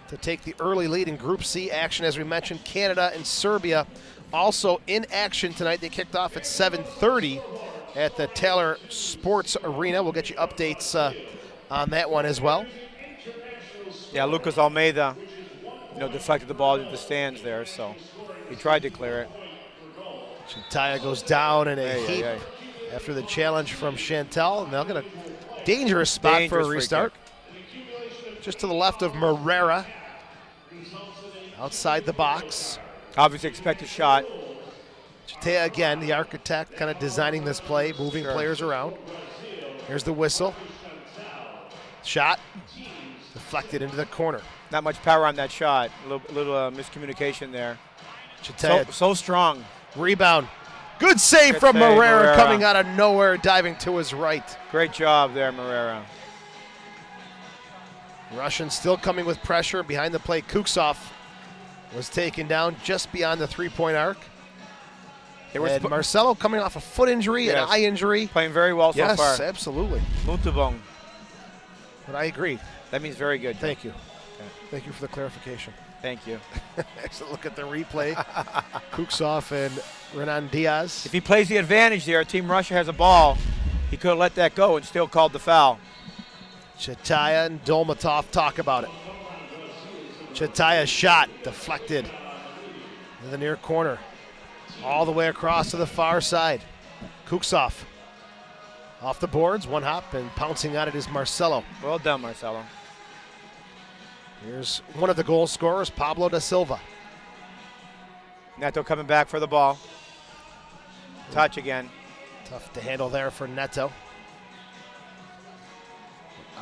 to take the early lead in Group C action. As we mentioned, Canada and Serbia also in action tonight. They kicked off at 7:30 at the Taylor Sports Arena. We'll get you updates on that one as well. Yeah, Lucas Almeida, deflected the ball into the stands there, so he tried to clear it. Chantaya goes down in a heap after the challenge from Chantel. Now got a dangerous spot for a restart. Just to the left of Moreira. Outside the box. Obviously expect a shot. Chantaya again, the architect, kind of designing this play, moving players around. Here's the whistle. Shot. Deflected into the corner. Not much power on that shot. A little miscommunication there. Chantaya. So strong. Rebound. Good save from Moreira coming out of nowhere, diving to his right. Great job there, Moreira. Russians still coming with pressure behind the play. Kuksov was taken down just beyond the three-point arc. And Marcelo coming off a foot injury and an eye injury. Playing very well so far. Yes, absolutely. Muito bom. But I agree. That means very good. Thank you. Okay. Thank you for the clarification. Thank you. Excellent look at the replay. Kuksov and Renan Diaz. If he plays the advantage there, Team Russia has a ball. He could have let that go and still called the foul. Chantaya and Dolmatov talk about it. Chantaya's shot deflected in the near corner. All the way across to the far side. Kuksov off the boards, one hop, and pouncing on it is Marcelo. Well done, Marcelo. Here's one of the goal scorers, Pablo da Silva. Neto coming back for the ball. Touch again. Tough to handle there for Neto.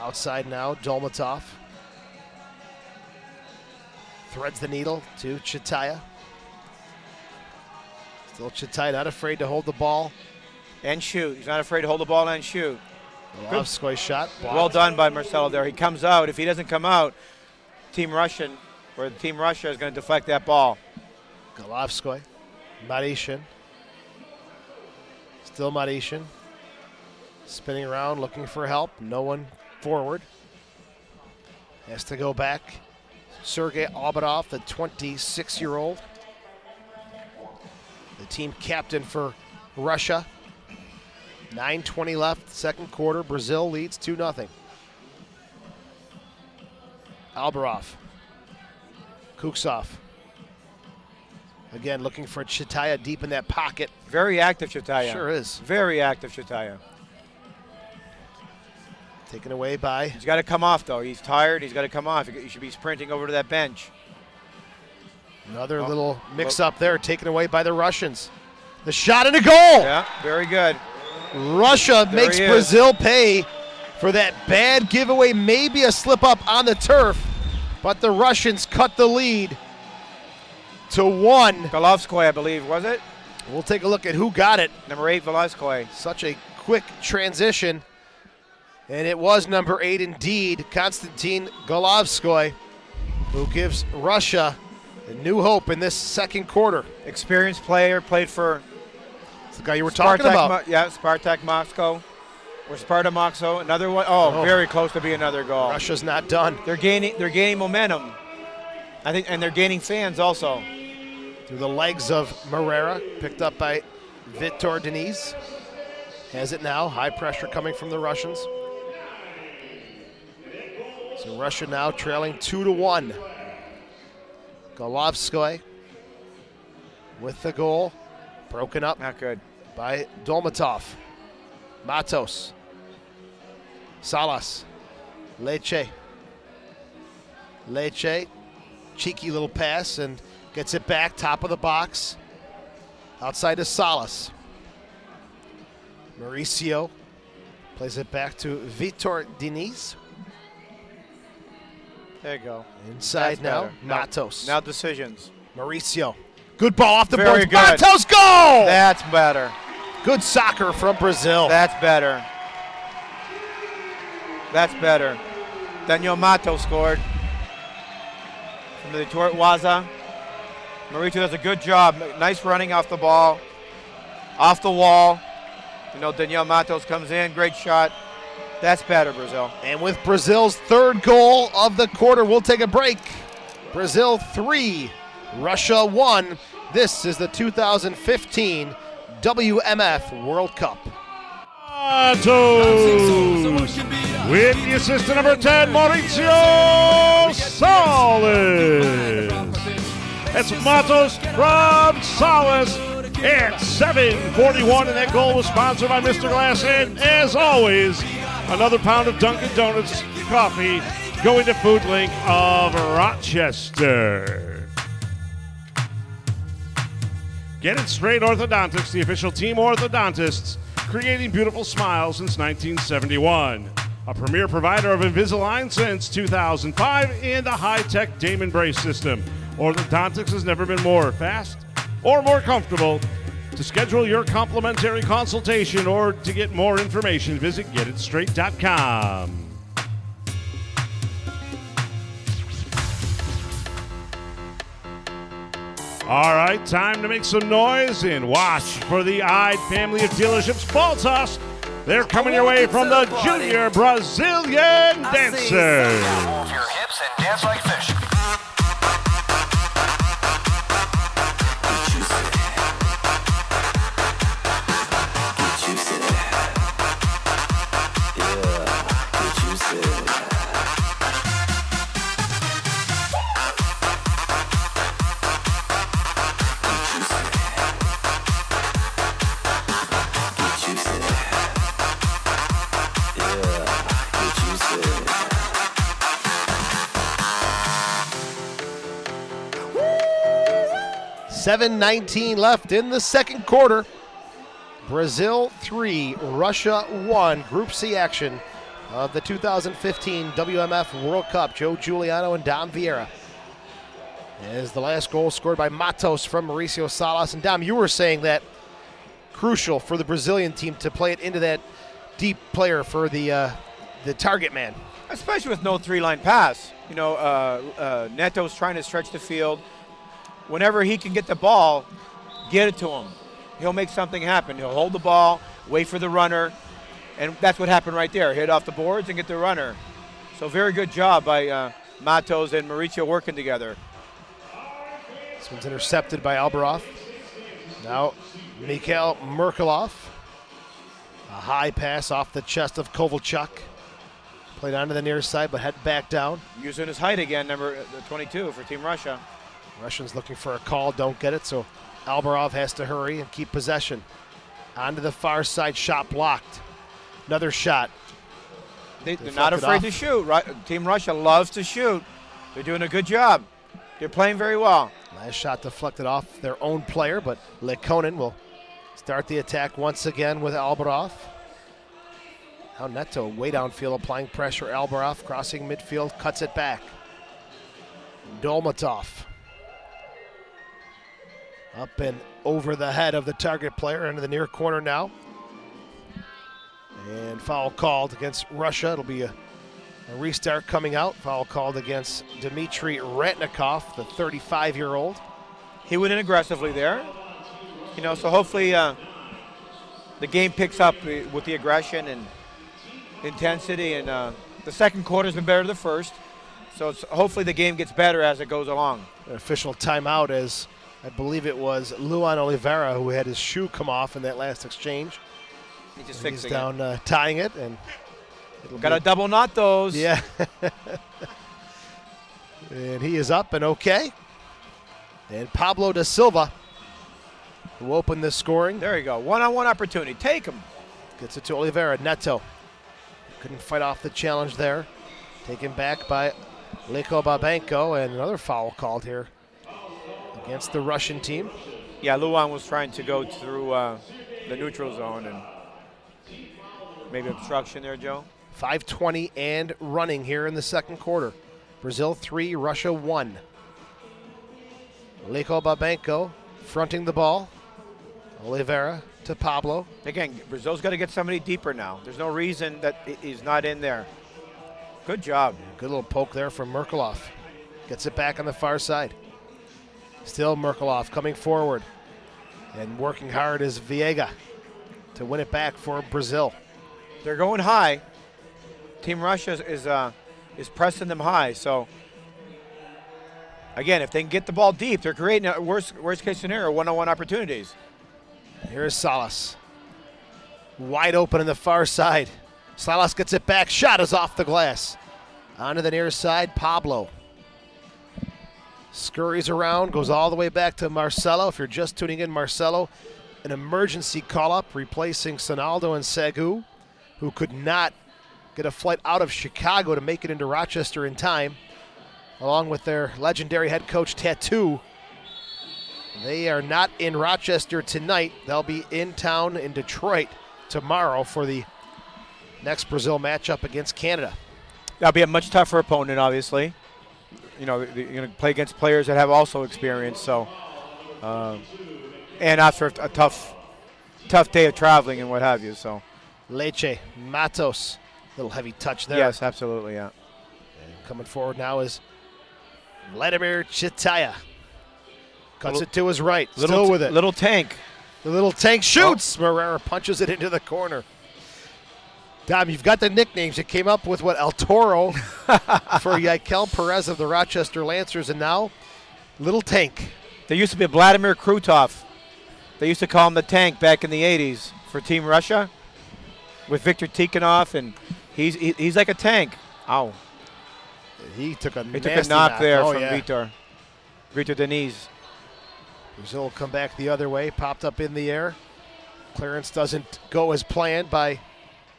Outside now, Dolmatov. Threads the needle to Chantaya. Still Chitaia not afraid to hold the ball. And shoot. He's not afraid to hold the ball and shoot. Golovskoy shot. Blocked. Well done by Marcelo there. He comes out. If he doesn't come out, Team Russia is going to deflect that ball. Golovskoy. Marishin. Still Marishin. Spinning around, looking for help. No one forward. Has to go back. Sergei Obadov, the 26-year-old. The team captain for Russia. 9:20 left, second quarter. Brazil leads 2-0. Albarov. Kuksov. Again, looking for Chitaia deep in that pocket. Very active Chitaia. Sure is. Very active Chitaia. Taken away by... He's got to come off, though. He's tired. He's got to come off. He should be sprinting over to that bench. Another little mix-up there, taken away by the Russians. The shot and a goal! Yeah, very good. Russia makes Brazil pay for that bad giveaway, maybe a slip-up on the turf, but the Russians cut the lead to 1. Golovskoy, I believe, was it? We'll take a look at who got it. Number 8, Velasquez. Such a quick transition, and it was number 8 indeed, Konstantin Golovskoy, who gives Russia a new hope in this second quarter. Experienced player, played for... It's the guy you were talking about. Spartak Moscow. Or Sparta Moscow. Another one. Oh, very close to be another goal. Russia's not done. They're gaining momentum. I think, and they're gaining fans also. Through the legs of Moreira, picked up by Vitor Diniz. Has it now. High pressure coming from the Russians. So Russia now trailing 2-1. Golovskoy with the goal. Broken up. Not good. By Dolmatov. Matos. Salas. Leche. Cheeky little pass and gets it back, top of the box. Outside to Salas. Mauricio plays it back to Vitor Diniz. There you go. Inside That's now, better. Matos. Now decisions. Mauricio. Good ball off the Very board. good. Matos, goal! That's better. Good soccer from Brazil. That's better. That's better. Daniel Matos scored. From the Detroit Waza. Mauricio does a good job. Nice running off the ball. Off the wall. You know, Daniel Matos comes in. Great shot. That's better, Brazil. And with Brazil's third goal of the quarter, we'll take a break. Brazil 3, Russia 1. This is the 2015 WMF World Cup. Matos with the assist to number 10, Mauricio Salas. That's Matos from Salas at 7:41, and that goal was sponsored by Mr. Glass. And as always, another pound of Dunkin' Donuts coffee going to Food Link of Rochester. Get It Straight Orthodontics, the official team orthodontists, creating beautiful smiles since 1971. A premier provider of Invisalign since 2005 and a high-tech Damon brace system. Orthodontics has never been more fast or more comfortable. To schedule your complimentary consultation or to get more information, visit getitstraight.com. All right, time to make some noise and watch for the Eyed family of dealerships ball toss. They're coming your way from the Junior Brazilian Dancers. Move your hips and dance like fish. .19 left in the second quarter. Brazil 3, Russia 1. Group C action of the 2015 WMF World Cup. Joe Giuliano and Dom Vieira. As the last goal scored by Matos from Mauricio Salas. And Dom, you were saying that crucial for the Brazilian team to play it into that deep player for the target man. Especially with no three-line pass. You know, Neto's trying to stretch the field. Whenever he can get the ball, get it to him. He'll make something happen. He'll hold the ball, wait for the runner, and that's what happened right there. Hit off the boards and get the runner. So very good job by Matos and Mauricio working together. This one's intercepted by Albaroff. Now Mikhail Merkelov. A high pass off the chest of Kovalchuk. Played onto the near side, but head back down. Using his height again, number 22 for Team Russia. Russians looking for a call, don't get it, so Albarov has to hurry and keep possession. Onto the far side, shot blocked. Another shot. They're not afraid to shoot. Team Russia loves to shoot. They're doing a good job. They're playing very well. Last shot deflected off their own player, but Lekonen will start the attack once again with Albarov. Now Neto way downfield applying pressure. Albarov crossing midfield, cuts it back. Dolmatov. Up and over the head of the target player into the near corner now. And foul called against Russia. It'll be a restart coming out. Foul called against Dmitry Ratnikov, the 35-year-old. He went in aggressively there. You know, so hopefully the game picks up with the aggression and intensity. And the second quarter's been better than the first. So hopefully the game gets better as it goes along. An official timeout, as I believe it was Luan Oliveira who had his shoe come off in that last exchange. He's down tying it, and got to double knot those. Yeah. And he is up and okay. And Pablo da Silva, who opened the scoring. There you go. One-on-one opportunity. Take him. Gets it to Oliveira. Neto couldn't fight off the challenge there. Taken back by Leko Babenko, and another foul called here against the Russian team. Yeah, Luan was trying to go through the neutral zone, and maybe obstruction there, Joe. 5:20 and running here in the second quarter. Brazil 3, Russia 1. Leko Babenko fronting the ball. Oliveira to Pablo. Again, Brazil's got to get somebody deeper now. There's no reason that he's not in there. Good job. Good little poke there from Merkelov. Gets it back on the far side. Still Merkelov coming forward. And working hard is Viega to win it back for Brazil. They're going high. Team Russia is pressing them high. So, again, if they can get the ball deep, they're creating a worst case scenario, one-on-one opportunities. Here's Salas. Wide open on the far side. Salas gets it back. Shot is off the glass. Onto the near side, Pablo. Scurries around, goes all the way back to Marcelo. If you're just tuning in, Marcelo, an emergency call-up replacing Sonaldo and Segu, who could not get a flight out of Chicago to make it into Rochester in time, along with their legendary head coach, Tattoo. They are not in Rochester tonight. They'll be in town in Detroit tomorrow for the next Brazil matchup against Canada. That'll be a much tougher opponent, obviously. You know, you're going to play against players that have also experience. So, and after a tough day of traveling and what have you. So, Leche, Matos, little heavy touch there. Yes, absolutely, yeah. And coming forward now is Vladimir Chitaya. Cuts it to his right. Still with it. Little tank. The little tank shoots. Oh. Marrera punches it into the corner. Dom, you've got the nicknames. You came up with, what, El Toro for Yikel Perez of the Rochester Lancers, and now Little Tank. There used to be a Vladimir Krutov. They used to call him the Tank back in the 80s for Team Russia with Viktor Tikhonov, and he's like a tank. Ow. He took a knock there from Vitor Diniz. Brazil will come back the other way, popped up in the air. Clearance doesn't go as planned by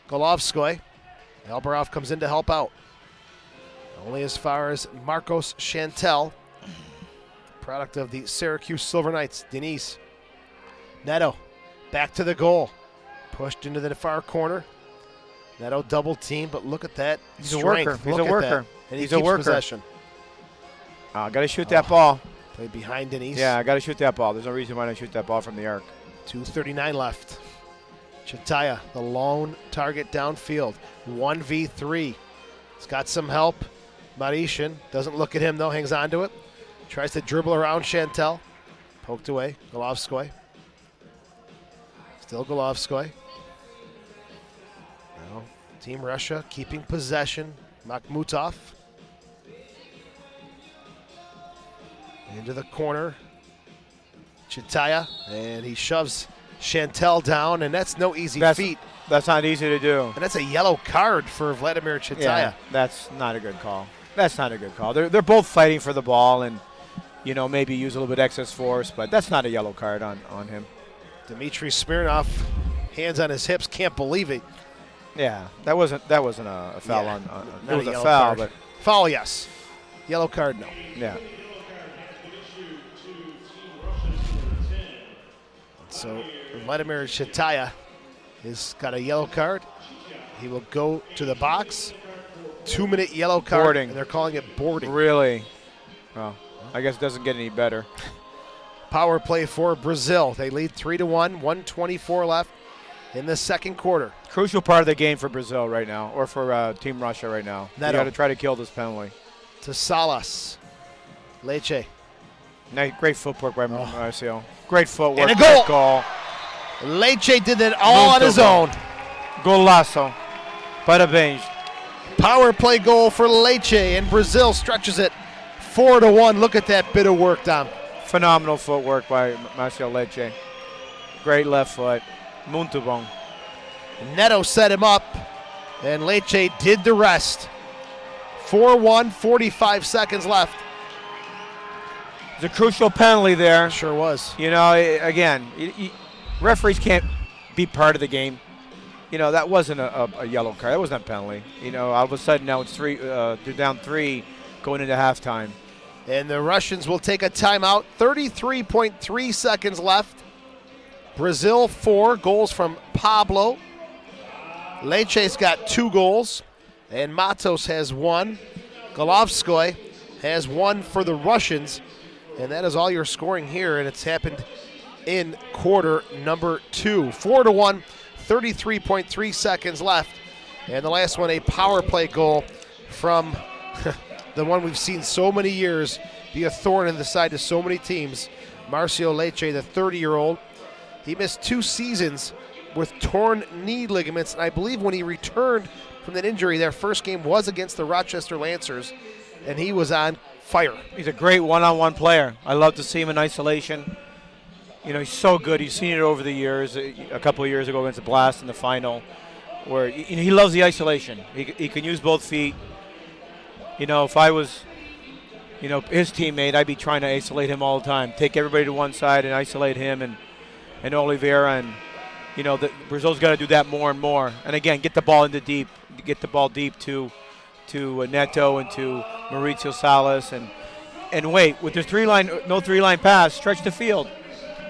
Golovskoy. Albarov comes in to help out. Only as far as Marcos Chantel, product of the Syracuse Silver Knights. Diniz. Neto back to the goal. Pushed into the far corner. Neto double team, but look at that. He's a worker. He's a worker. And he keeps possession. Got to shoot that ball. Play behind Denise. Yeah, I got to shoot that ball. There's no reason why I don't shoot that ball from the arc. 2:39 left. Chataya, the lone target downfield. 1v3. He's got some help. Marishin doesn't look at him, though. Hangs on to it. Tries to dribble around Chantel. Poked away. Golovskoy. Still Golovskoy. Now, Team Russia keeping possession. Makhmutov. Into the corner. Chataya. And he shoves Chantel down, and that's no easy feat. That's not easy to do. And that's a yellow card for Vladimir Chataya. Yeah, that's not a good call. That's not a good call. They're both fighting for the ball and, you know, maybe use a little bit excess force, but that's not a yellow card on him. Dmitry Smirnov, hands on his hips, can't believe it. Yeah, that wasn't a foul Yeah, on not it was a a yellow foul, card. but Foul, yes. Yellow card, no. yeah. So Vladimir Chataya has got a yellow card. He will go to the box. 2-minute yellow card, Boarding. and they're calling it boarding. Really? Well, I guess it doesn't get any better. Power play for Brazil. They lead 3-1, 1:24 left in the second quarter. Crucial part of the game for Brazil right now, or for Team Russia right now. They got to try to kill this penalty. To Salas. Leche. Nice, great footwork by Marcio. Great footwork. And a goal. Great goal. Leche did that all on his own. Golazo. Parabéns. Power play goal for Leche, and Brazil stretches it 4-1. Look at that bit of work, Dom. Phenomenal footwork by Marcio Leche. Great left foot. Muito bom. Neto set him up, and Leche did the rest. 4-1, 45 seconds left. It's a crucial penalty there. Sure was. You know, again, referees can't be part of the game. You know, that wasn't a yellow card. That wasn't a penalty. You know, all of a sudden now it's they're down 3 going into halftime. And the Russians will take a timeout. 33.3 seconds left. Brazil 4 goals from Pablo. Leche's got 2 goals, and Matos has 1. Golovskoy has 1 for the Russians, and that is all your scoring here, and it's happened in quarter number 2. 4-1, 33.3 seconds left, and the last one, a power play goal from the one we've seen so many years be a thorn in the side to so many teams. Marcio Leche, the 30-year-old, he missed 2 seasons with torn knee ligaments, and I believe when he returned from that injury, their first game was against the Rochester Lancers, and he was on fire. He's a great one-on-one player. I love to see him in isolation. You know, he's so good. You've seen it over the years. A couple of years ago against the Blast in the final, where he loves the isolation. He can use both feet. You know, if I was, you know, his teammate, I'd be trying to isolate him all the time. Take everybody to one side and isolate him and Oliveira, and you know, Brazil's got to do that more and more. And again, get the ball into deep, get the ball deep to Neto and to Mauricio Salas, and wait with this no three-line pass, stretch the field.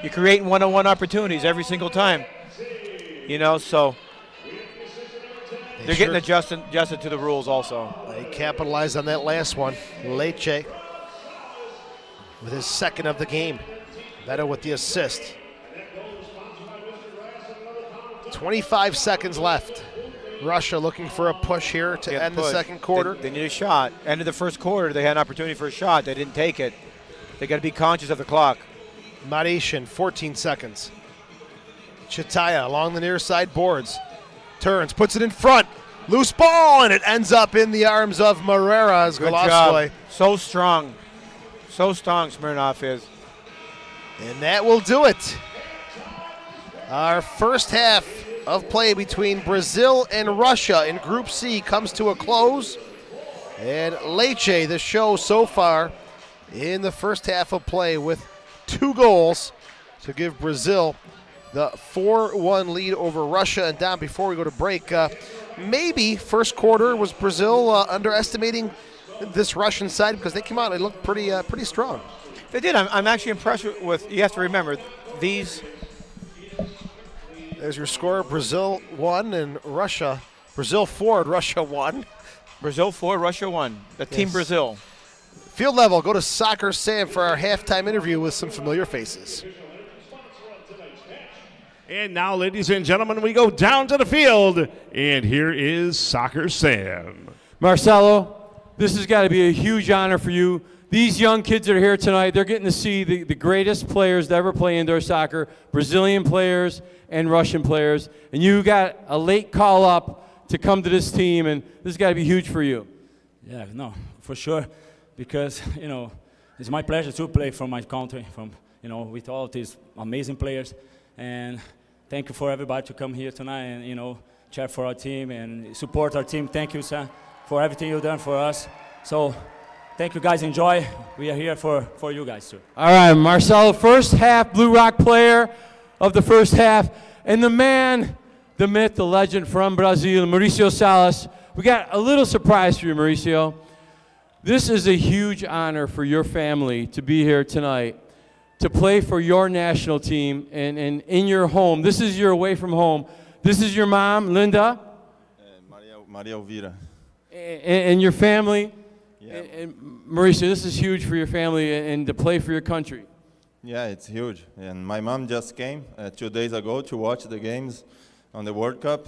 You're creating one-on-one opportunities every single time. You know, so they're getting adjusted to the rules also. They capitalized on that last one. Leche with his second of the game. Neto with the assist. 25 seconds left. Russia looking for a push here to end the second quarter. They need a shot. End of the first quarter, they had an opportunity for a shot. They didn't take it. They got to be conscious of the clock. Marishin, 14 seconds. Chataya along the near side boards. Turns, puts it in front. Loose ball, and it ends up in the arms of Marrera as Golovskoy. So strong. So strong Smirnov is. And that will do it. Our first half of play between Brazil and Russia in Group C comes to a close. And Leche, the show so far in the first half of play with 2 goals to give Brazil the 4-1 lead over Russia. And Don, before we go to break, maybe first quarter was Brazil underestimating this Russian side, because they came out and looked pretty strong. They did. I'm actually impressed with, you have to remember, these. There's your score. Brazil 1 and Russia. Brazil 4 and Russia 1. Brazil 4, Russia 1. The Team Brazil. Field level, go to Soccer Sam for our halftime interview with some familiar faces. And now, ladies and gentlemen, we go down to the field, and here is Soccer Sam. Marcelo, this has got to be a huge honor for you. These young kids that are here tonight, they're getting to see the greatest players to ever play indoor soccer, Brazilian players and Russian players, and you got a late call up to come to this team, and this has got to be huge for you. Yeah, no, for sure, because, you know, it's my pleasure to play for my country, with all of these amazing players, and thank you for everybody to come here tonight and, cheer for our team and support our team. Thank you, Sam, for everything you've done for us. So thank you, guys. Enjoy. We are here for you guys, too. All right, Marcelo, first half Blue Rock player of the first half. And the man, the myth, the legend from Brazil, Mauricio Salas. We got a little surprise for you, Mauricio. This is a huge honor for your family to be here tonight, to play for your national team and in your home. This is your away from home. This is your mom, Linda. Maria Elvira. And your family. Yeah. And Mauricio, this is huge for your family and to play for your country. Yeah, it's huge. And my mom just came 2 days ago to watch the games on the World Cup.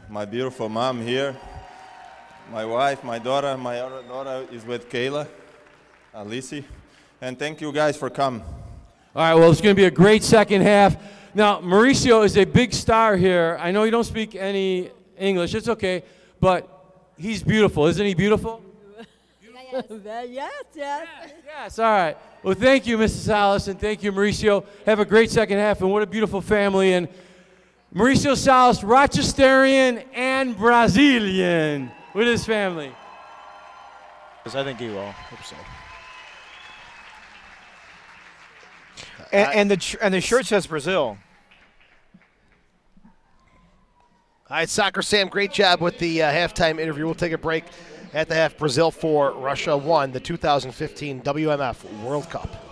My beautiful mom here. My wife, my daughter, my other daughter is with Kayla, Alicia. And thank you guys for coming. All right, well, it's going to be a great second half. Now, Mauricio is a big star here. I know you don't speak any English. It's okay. But he's beautiful. Isn't he beautiful? Yes, all right. Well, thank you, Mrs. Salas, and thank you, Mauricio. Have a great second half, and what a beautiful family. And Mauricio Salas, Rochesterian and Brazilian with his family. I think he will. Hope so. And the shirt says Brazil. All right, Soccer Sam, great job with the halftime interview. We'll take a break at the half. Brazil 4, Russia 1, the 2015 WMF World Cup.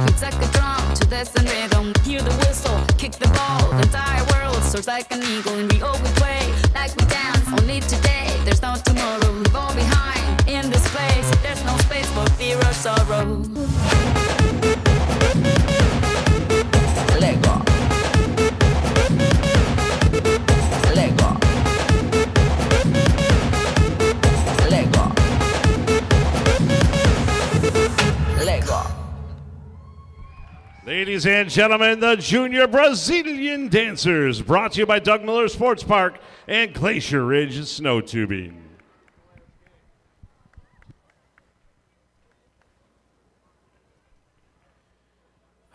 It's like a drum to this and rhythm. Hear the whistle, kick the ball. The entire world soars like an eagle, and we always play like we dance. Only today, there's no tomorrow. We fall behind in this place. There's no space for fear or sorrow. Lego. Lego. Lego. Lego. Ladies and gentlemen, the Junior Brazilian Dancers, brought to you by Doug Miller Sports Park and Glacier Ridge Snow Tubing.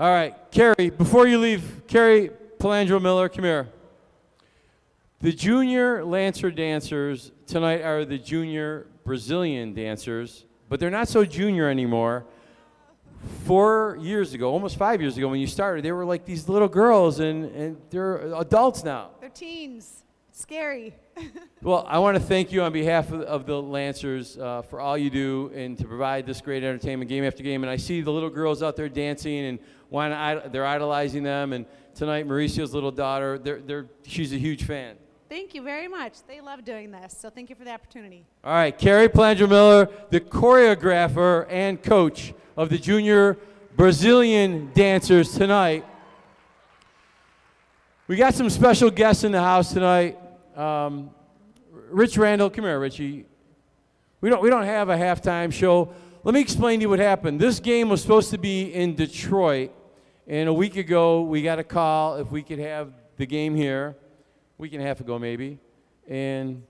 All right, Carrie, before you leave, Carrie Pelandro Miller, come here. The Junior Lancer Dancers tonight are the Junior Brazilian Dancers, but they're not so junior anymore. 4 years ago, almost 5 years ago when you started, they were like these little girls, and they're adults now. They're teens. Scary. Well, I want to thank you on behalf of the Lancers for all you do and to provide this great entertainment game after game. And I see the little girls out there dancing, and they're idolizing them. And tonight, Mauricio's little daughter, she's a huge fan. Thank you very much. They love doing this, so thank you for the opportunity. All right, Carrie Pelandro Miller, the choreographer and coach of the Junior Brazilian Dancers tonight. We got some special guests in the house tonight. Rich Randall, come here, Richie. We don't have a halftime show. Let me explain to you what happened. This game was supposed to be in Detroit, and a week ago we got a call if we could have the game here. A week and a half ago maybe, and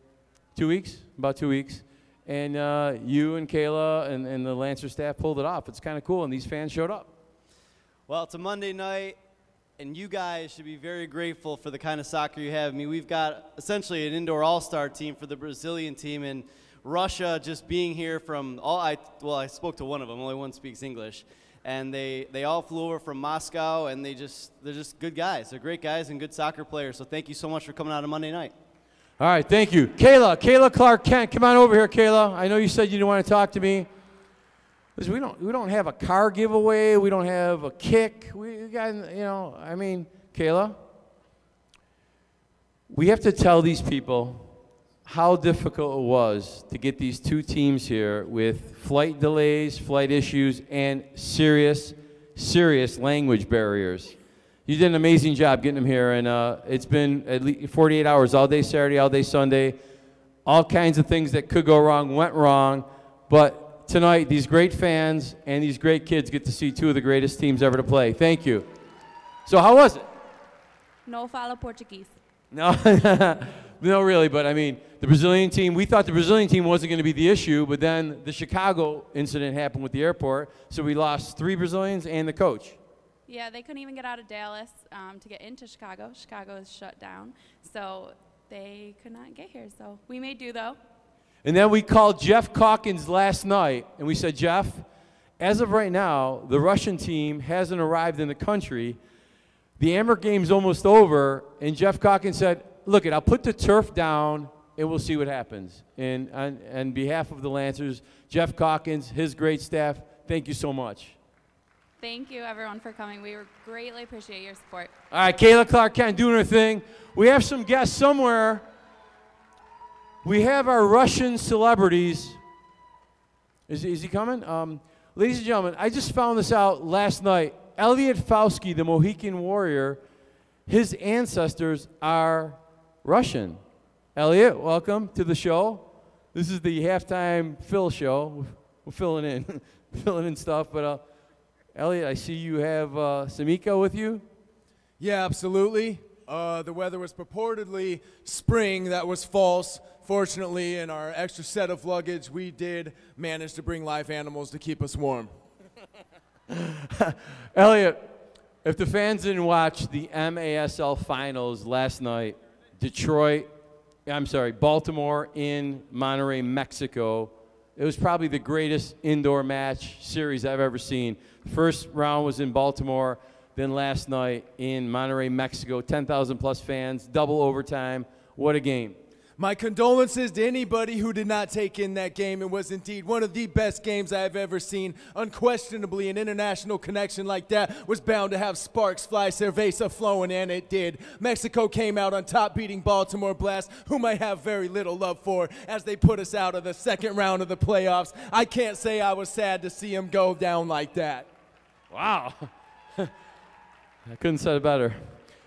2 weeks, about 2 weeks. And you and Kayla and the Lancer staff pulled it off. It's kind of cool, and these fans showed up. Well, it's a Monday night, and you guys should be very grateful for the kind of soccer you have. I mean, we've got essentially an indoor all-star team for the Brazilian team, and Russia just being here from I spoke to one of them, only one speaks English, and they all flew over from Moscow, and they're just good guys. They're great guys and good soccer players, so thank you so much for coming out on Monday night. All right, thank you. Kayla Clark Kent, come on over here, Kayla. I know you said you didn't want to talk to me. Listen, we don't have a car giveaway. We don't have a kick. We got, I mean, Kayla, we have to tell these people how difficult it was to get these two teams here with flight delays, flight issues, and serious language barriers. You did an amazing job getting them here, and it's been at least 48 hours, all day Saturday, all day Sunday. All kinds of things that could go wrong went wrong, but tonight, these great fans and these great kids get to see two of the greatest teams ever to play. Thank you. So how was it? No falo Portuguese. No, no, really, but I mean, the Brazilian team, we thought the Brazilian team wasn't going to be the issue, but then the Chicago incident happened with the airport, so we lost 3 Brazilians and the coach. Yeah, they couldn't even get out of Dallas to get into Chicago. Chicago is shut down, so they could not get here. So we made do, though. And then we called Jeff Calkins last night, and we said, Jeff, as of right now, the Russian team hasn't arrived in the country. The Amber game's almost over, and Jeff Calkins said, look, I'll put the turf down, and we'll see what happens. And on behalf of the Lancers, Jeff Calkins, his great staff, thank you so much. Thank you, everyone, for coming. We greatly appreciate your support. All right, Kayla Clark Kent doing her thing. We have some guests somewhere. We have our Russian celebrities. Is he coming? Ladies and gentlemen, I just found this out last night. Elliot Fauski, the Mohican Warrior, his ancestors are Russian. Elliot, welcome to the show. This is the halftime Phil show. We're filling in stuff. But Elliot, I see you have Samika with you. Yeah, absolutely. The weather was purportedly spring. That was false. Fortunately, in our extra set of luggage, we did manage to bring live animals to keep us warm. Elliot, if the fans didn't watch the MASL finals last night, Baltimore in Monterrey, Mexico, it was probably the greatest indoor match series I've ever seen. First round was in Baltimore, then last night in Monterrey, Mexico, 10,000 plus fans, double overtime. What a game. My condolences to anybody who did not take in that game. It was indeed one of the best games I have ever seen. Unquestionably, an international connection like that was bound to have sparks fly, cerveza flowing, and it did. Mexico came out on top, beating Baltimore Blast, whom I have very little love for, as they put us out of the second round of the playoffs. I can't say I was sad to see them go down like that. Wow. I couldn't say it better.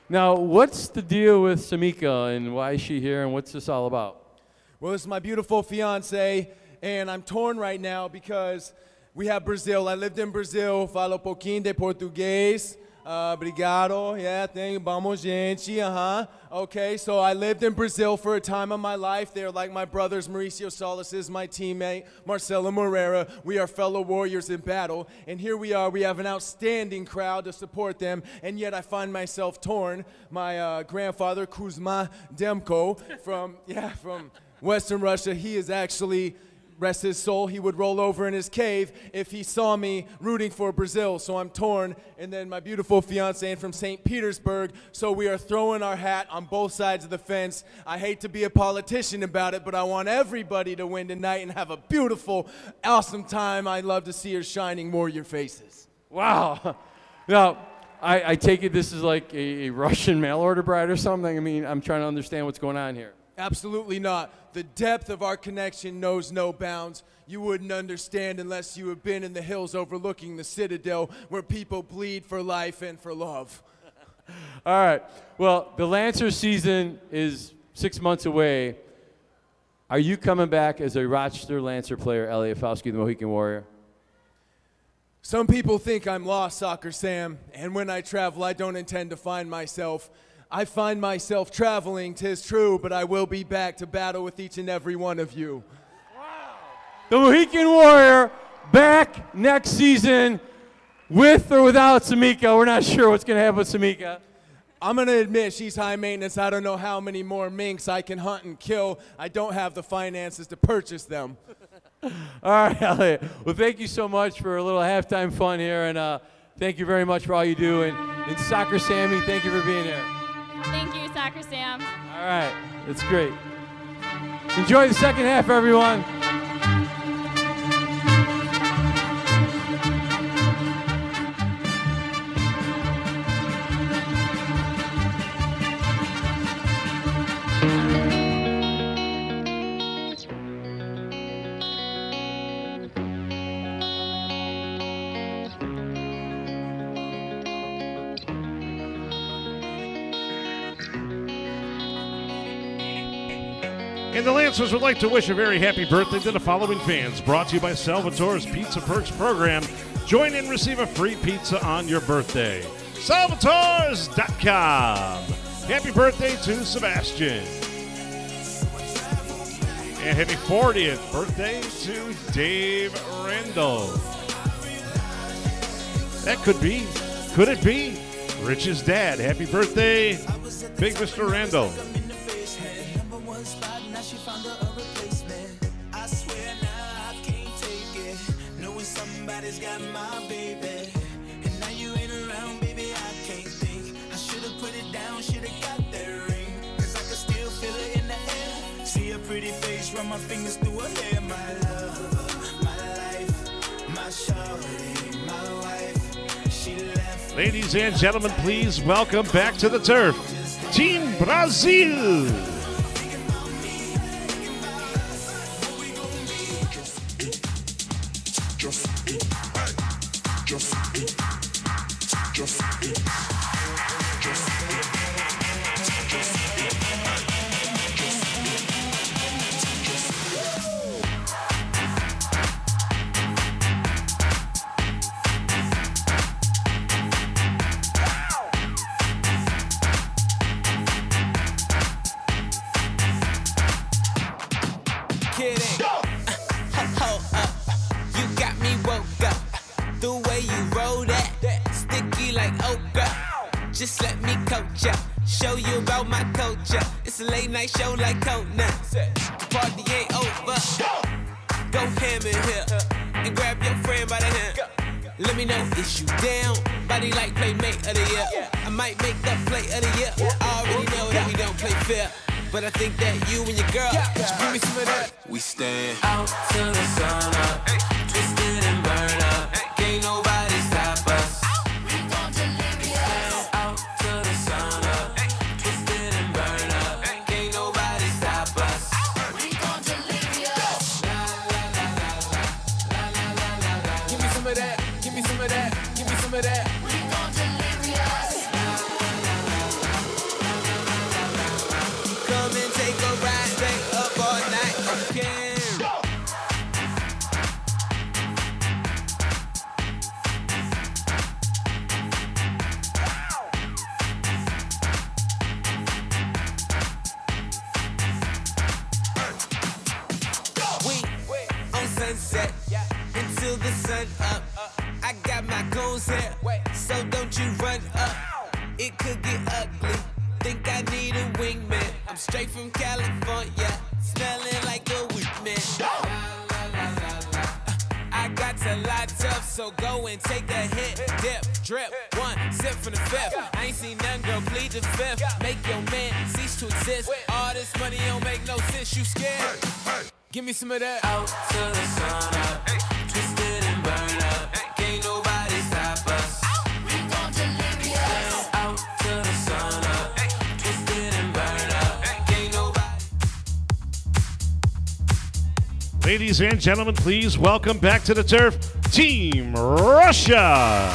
Now, what's the deal with Samika, and why is she here, and what's this all about? Well, this is my beautiful fiance, and I'm torn right now because we have Brazil. I lived in Brazil, falo pouquinho de português. Obrigado, yeah, thank you, vamos gente, Okay, so I lived in Brazil for a time of my life. They're like my brothers. Mauricio Salas is my teammate. Marcelo Moreira. We are fellow warriors in battle. And here we are. We have an outstanding crowd to support them. And yet I find myself torn. My grandfather, Kuzma Demko, from Western Russia, he is actually, rest his soul, he would roll over in his cave if he saw me rooting for Brazil. So I'm torn. And then my beautiful fiancée from St. Petersburg. So we are throwing our hat on both sides of the fence. I hate to be a politician about it, but I want everybody to win tonight and have a beautiful, awesome time. I love to see your shining warrior faces. Wow. Now, I take it this is like a Russian mail order bride or something? I mean, I'm trying to understand what's going on here. Absolutely not. The depth of our connection knows no bounds. You wouldn't understand unless you have been in the hills overlooking the Citadel, where people bleed for life and for love. All right. Well, the Lancer season is 6 months away. Are you coming back as a Rochester Lancer player, Elliot Fauski, the Mohican Warrior? Some people think I'm lost, Soccer Sam, and when I travel, I don't intend to find myself. I find myself traveling, 'tis true, but I will be back to battle with each and every one of you. Wow. The Mohican Warrior back next season. with or without Samika. We're not sure what's going to happen with Samika. I'm going to admit she's high maintenance. I don't know how many more minks I can hunt and kill. I don't have the finances to purchase them. All right, Elliot. Well, thank you so much for a little halftime fun here, and thank you very much for all you do. And Soccer Sammy, thank you for being here. Thank you, Soccer Sam. All right, that's great. Enjoy the second half, everyone. And the Lancers would like to wish a very happy birthday to the following fans. Brought to you by Salvatore's Pizza Perks program. Join and receive a free pizza on your birthday. Salvatores.com. Happy birthday to Sebastian. And happy 40th birthday to Dave Randall. That could it be, Rich's dad. Happy birthday, Big Mr. Randall. Got my baby, and now you ain't around, baby, I can't think. I should've put it down, should've got that ring, 'cause I can still feel it in the air. See a pretty face, run my fingers through her hair. My love, my life, my shawty, my wife, she left. Ladies and gentlemen, please welcome back to the turf, Team Brazil. Just let me coach ya, show you about my culture. It's a late night show like Conan. The party ain't over. Go ham in here and grab your friend by the hand. Let me know if you down. Body like playmate of the year. I might make that play of the year. I already know that we don't play fair, but I think that you and your girl should give me some of that. We stand out till the sun up, twisted and burn up. Can't nobody stop us. That. We gon' delirious. Come and take a ride, stay up all night, okay? We on sunset until the sun up. I got my goons here, so don't you run up. It could get ugly. Think I need a wingman. I'm straight from California, smelling like a weak man. I got to lot up, so go and take a hit, dip, drip, one sip from the fifth. I ain't seen none, girl, plead the fifth. Make your man cease to exist. All this money don't make no sense. You scared? Give me some of that. Out till the sun up, twisted and burn up. Can't nobody stop us. We gon' delirious. Out till the sun up, twisted and burn up. Can't nobody. Ladies and gentlemen, please welcome back to the turf, Team Russia.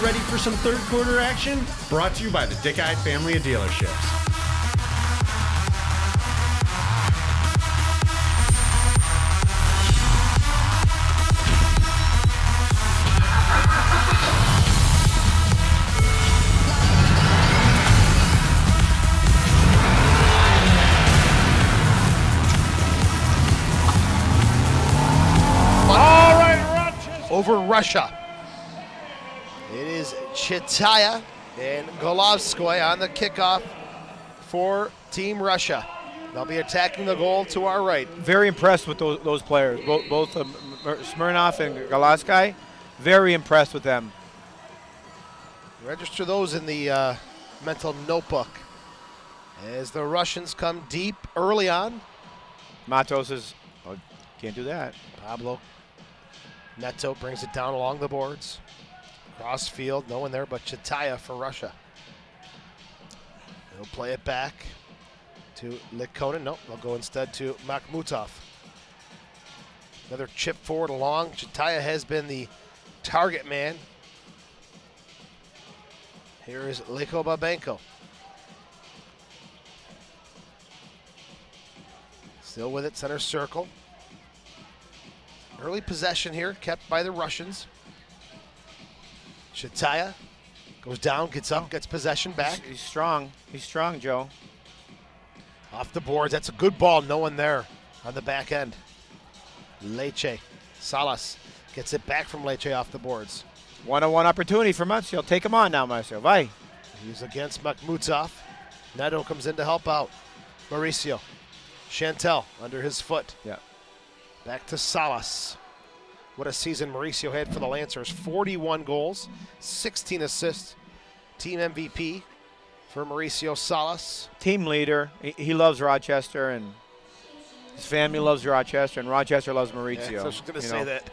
Ready Ready for some third quarter action? Brought to you by the Dick-Eyed family of dealerships. Over Russia. It is Chitaya and Golovskoy on the kickoff for Team Russia. They'll be attacking the goal to our right. Very impressed with those players, both Smirnov and Golovskoy. Very impressed with them. Register those in the mental notebook. As the Russians come deep early on. Matos is, oh, can't do that. Pablo Neto brings it down along the boards. Cross field, no one there but Chitaya for Russia. He'll play it back to Likkonen. Nope, they'll go instead to Makhmutov. Another chip forward along. Chitaya has been the target man. Here is Leko Babenko. Still with it, center circle. Early possession here, kept by the Russians. Chitaya goes down, gets up, gets possession back. He's strong. He's strong, Joe. Off the boards. That's a good ball. No one there on the back end. Leche. Salas gets it back from Leche off the boards. One-on-one opportunity for Marcio. Take him on now, Marcio. Vai. He's against Makhmutov. Neto comes in to help out. Mauricio. Chantel under his foot. Yeah. Back to Salas. What a season Mauricio had for the Lancers. 41 goals, 16 assists. Team MVP for Mauricio Salas. Team leader. He loves Rochester, and his family loves Rochester, and Rochester loves Mauricio. Yeah, so I was going to say that.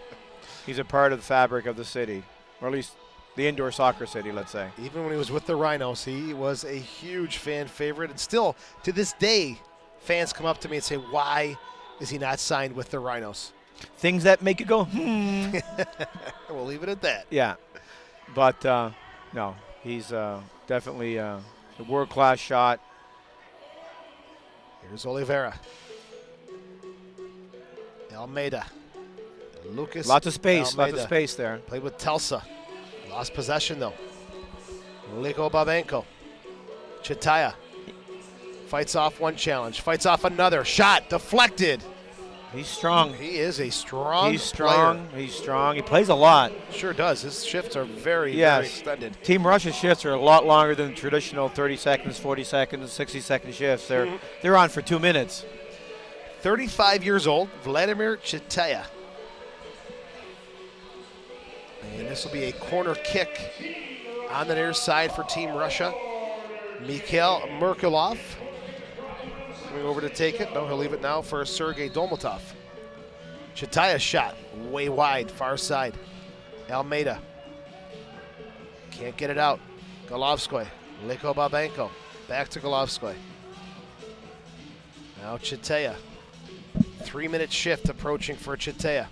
He's a part of the fabric of the city, or at least the indoor soccer city, let's say. Even when he was with the Rhinos, he was a huge fan favorite. And still, to this day, fans come up to me and say, why is he not signed with the Rhinos? Things that make you go, hmm. We'll leave it at that. Yeah. But, no, he's definitely a world-class shot. Here's Oliveira. Almeida. Lucas. Lots of space. Almeida. Lots of space there. Played with Telsa. Lost possession, though. Liko Babenko. Chitaya. Fights off one challenge. Fights off another. Shot deflected. He's strong. He is a strong He's strong. player. He's strong. He plays a lot. Sure does. His shifts are very extended. Team Russia's shifts are a lot longer than traditional 30 seconds, 40 seconds, 60-second shifts. They're on for 2 minutes. 35 years old, Vladimir Chitaya. And this will be a corner kick on the near side for Team Russia. Mikhail Merkulov coming over to take it. No, he'll leave it now for Sergei Dolmatov. Chitaya's shot way wide, far side. Almeida can't get it out. Golovskoy, Liko Babenko, back to Golovskoy. Now Chitaya. 3-minute shift approaching for Chitaya.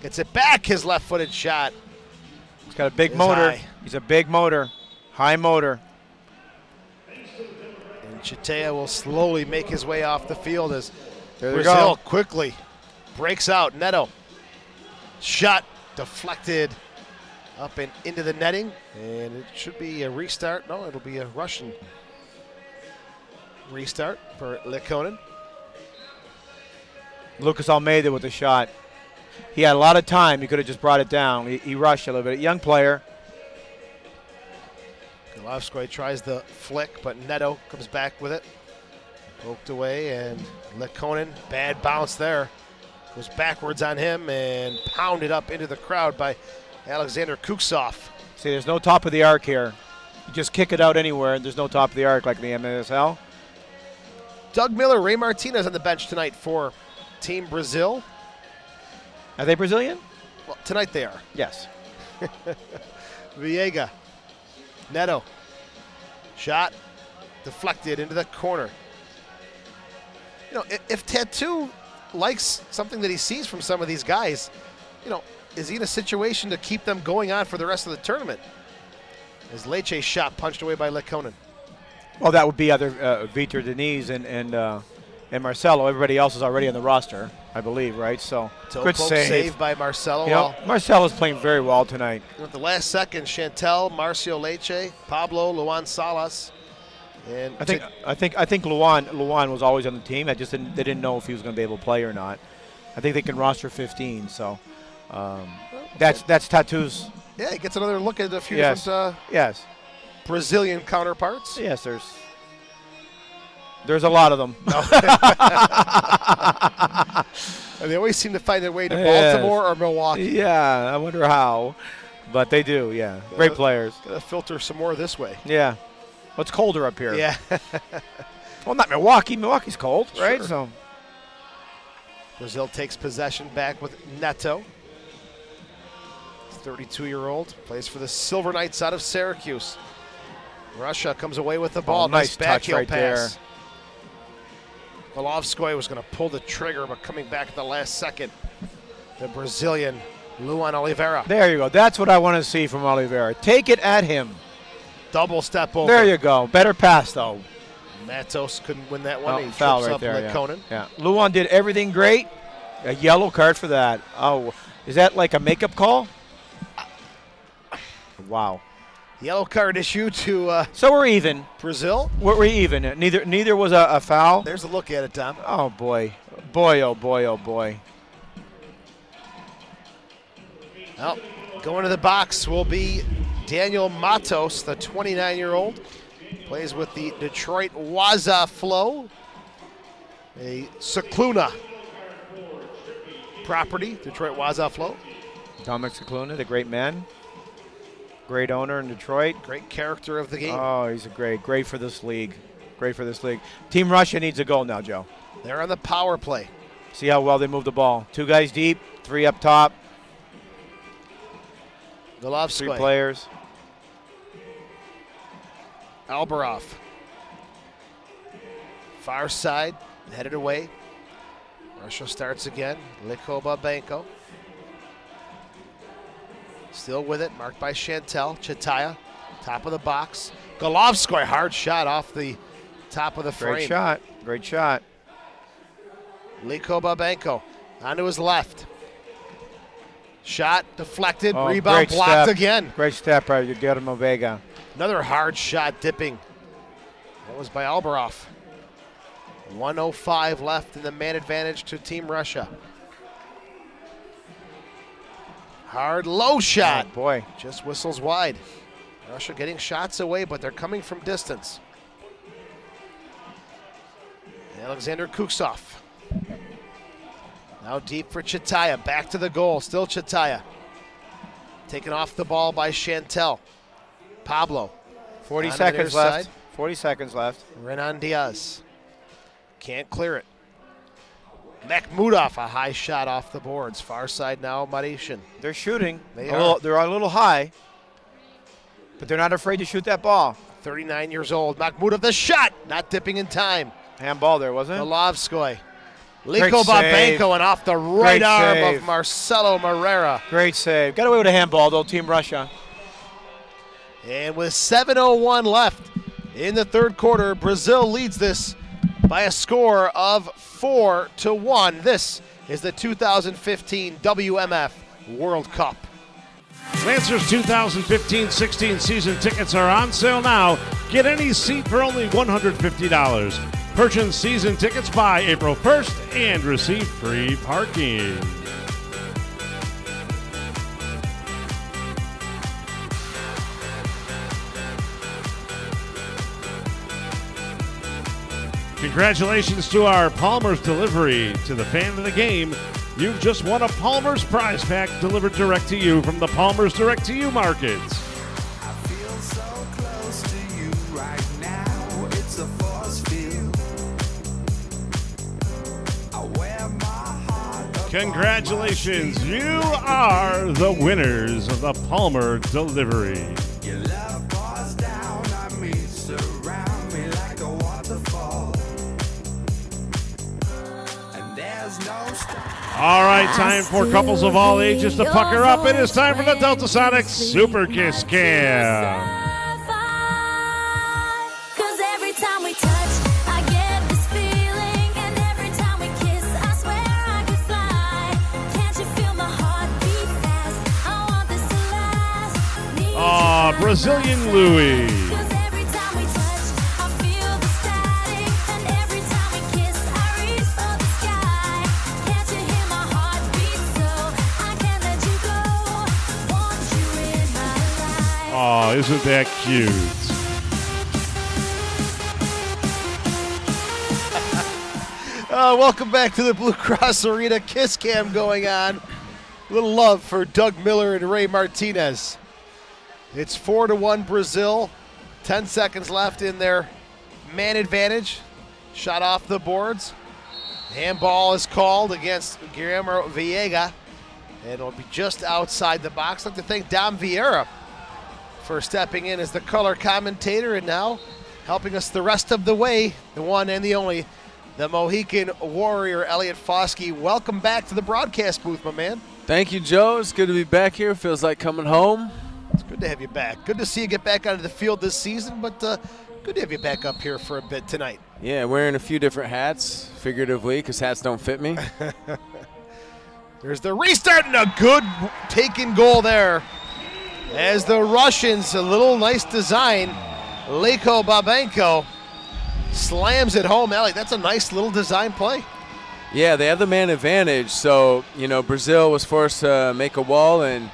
Gets it back, his left-footed shot. He's got a big motor. High. He's a big motor, high motor. And Chitaya will slowly make his way off the field as There Brazil quickly breaks out. Neto. Shot deflected up and into the netting. And it should be a restart. No, it'll be a Russian restart for Likkonen. Lucas Almeida with the shot. He had a lot of time. He could have just brought it down. He rushed a little bit. Young player. Golovskoy tries the flick, but Neto comes back with it. Poked away, and Likkonen, bad bounce there. Goes backwards on him and pounded up into the crowd by Alexander Kuksov. See, there's no top of the arc here. You just kick it out anywhere, and there's no top of the arc like the MSL. Doug Miller, Ray Martinez on the bench tonight for Team Brazil. Are they Brazilian? Well, tonight they are. Yes. Viega. Neto. Shot deflected into the corner. You know, if Tattoo likes something that he sees from some of these guys, you know, is he in a situation to keep them going on for the rest of the tournament? As Leche's shot punched away by Lekonen. Well, that would be either Vitor Diniz and Marcelo. Everybody else is already on the roster, I believe, right? So good save by Marcelo. You know, Marcelo's playing very well tonight. At the last second, Chantel, Marcio Leche, Pablo, Luan Salas. And I think Luan was always on the team. They didn't know if he was going to be able to play or not. I think they can roster 15. So that's Tattoos. Yeah, he gets another look at a few different Brazilian counterparts. Yes, there's a lot of them. And they always seem to find their way to Baltimore or Milwaukee. Yeah, I wonder how, but they do. Yeah, great players. Gotta filter some more this way. Yeah. Well, it's colder up here. Yeah. Well, not Milwaukee. Milwaukee's cold, right? Sure. So Brazil takes possession back with Neto. 32-year-old, plays for the Silver Knights out of Syracuse. Russia comes away with the ball. Nice touch backheel right pass. Golovskoy was going to pull the trigger, but coming back at the last second, the Brazilian Luan Oliveira. There you go. That's what I want to see from Oliveira. Take it at him. Double step over. There you go. Better pass, though. Matos couldn't win that one. He foul trips right up there. Lekonen. Yeah. Luan did everything great. A yellow card for that. Oh, is that like a makeup call? Wow. Yellow card issue to so we're even. Brazil. We're even. Neither was a foul. There's a look at it, Tom. Oh boy. Boy, oh boy, oh boy. Well, going to the box will be Daniel Matos, the 29-year-old. Plays with the Detroit Waza Flow, a Cicluna property, Detroit Waza Flow. Dominic Cicluna, the great man. Great owner in Detroit. Great character of the game. Oh, he's great for this league. Great for this league. Team Russia needs a goal now, Joe. They're on the power play. See how well they move the ball. 2 guys deep, 3 up top. Golovskoy. 3 players. Albarov. Far side, headed away. Russia starts again. Likoba Banko. Still with it, marked by Chantel. Chataya, top of the box. Golovskoy, hard shot off the top of the frame. Great shot. Great shot. Liko Babenko onto his left. Shot deflected, Oh, rebound great blocked step. again. Great step by Guillermo Vega. Another hard shot dipping. That was by Albarov. 1:05 left in the man advantage to Team Russia. Hard low shot. Oh, boy. Just whistles wide. Russia getting shots away, but they're coming from distance. Alexander Kuksov. Now deep for Chataya. Back to the goal. Still Chataya. Taken off the ball by Chantel. Pablo. 40 seconds left. 40 seconds left. Renan Diaz. Can't clear it. Makhmudov, a high shot off the boards. Far side now, Marishin. They're shooting. They're a little high, but they're not afraid to shoot that ball. 39 years old. Makhmudov, the shot. Not dipping in time. Handball there, wasn't it? Golovskoy. Liko Babenko and off the right arm of Marcelo Moreira. Great save. Got away with a handball, though, Team Russia. And with 7:01 left in the third quarter, Brazil leads this by a score of 4-1. This is the 2015 WMF World Cup. Lancers 2015-16 season tickets are on sale now. Get any seat for only $150. Purchase season tickets by April 1st and receive free parking. Congratulations to our Palmer's delivery. To the fan of the game, you've just won a Palmer's prize pack delivered direct to you from the Palmer's Direct to You markets. Congratulations, you are the winners of the Palmer delivery. All right, time for couples of all ages to pucker up. It is time for the Delta Sonic Super Kiss Cam. Brazilian Louie. Oh, isn't that cute? Welcome back to the Blue Cross Arena. Kiss cam going on. Little love for Doug Miller and Ray Martinez. It's 4-1 Brazil. 10 seconds left in their man advantage. Shot off the boards. Handball is called against Guillermo Villegas. And it'll be just outside the box. I'd like to thank Dom Vieira for stepping in as the color commentator and now helping us the rest of the way. The one and the only, the Mohican Warrior, Elliot Foskey. Welcome back to the broadcast booth, my man. Thank you, Joe. It's good to be back here. Feels like coming home. It's good to have you back. Good to see you get back onto the field this season, but good to have you back up here for a bit tonight. Yeah, wearing a few different hats, figuratively, because hats don't fit me. There's the restart and a good taken goal there. As the Russians, a little nice design. Leko Babenko slams it home. Elliot, that's a nice little design play. Yeah, they have the man advantage. So, you know, Brazil was forced to make a wall, and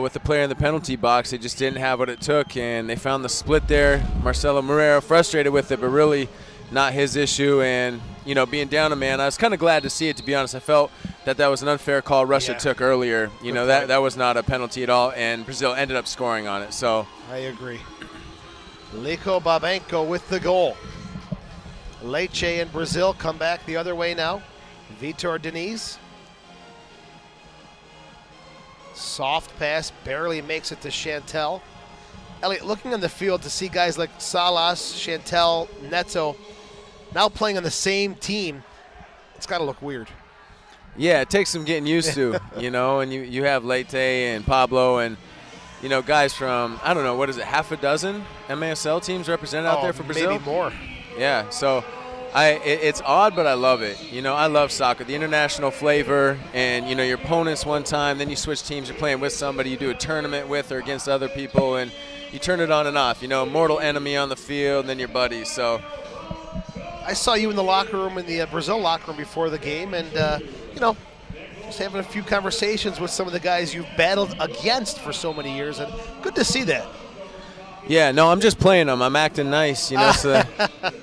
with the player in the penalty box, they just didn't have what it took, and they found the split there. Marcelo Moreira frustrated with it, but really not his issue. And, you know, being down a man, I was kind of glad to see it, to be honest. I felt that was an unfair call Russia took earlier. You know, that was not a penalty at all, and Brazil ended up scoring on it. So I agree. Leko Babenko with the goal. Leite and Brazil come back the other way now. Vitor Diniz. Soft pass, barely makes it to Chantel. Elliot, looking on the field to see guys like Salas, Chantel, Neto now playing on the same team, it's got to look weird. Yeah, it takes some getting used to, you know, and you have Leite and Pablo and, you know, guys from, I don't know, what is it, half a dozen MASL teams represented out there for Brazil? Maybe more. Yeah, so it's odd, but I love it. You know, I love soccer, the international flavor, and, you know, your opponents one time, then you switch teams, you're playing with somebody you do a tournament with or against other people, and you turn it on and off. You know, mortal enemy on the field, and then your buddies. So I saw you in the locker room, in the Brazil locker room before the game, and, you know, just having a few conversations with some of the guys you've battled against for so many years, and good to see that. Yeah, no, I'm just playing them. I'm acting nice, you know, so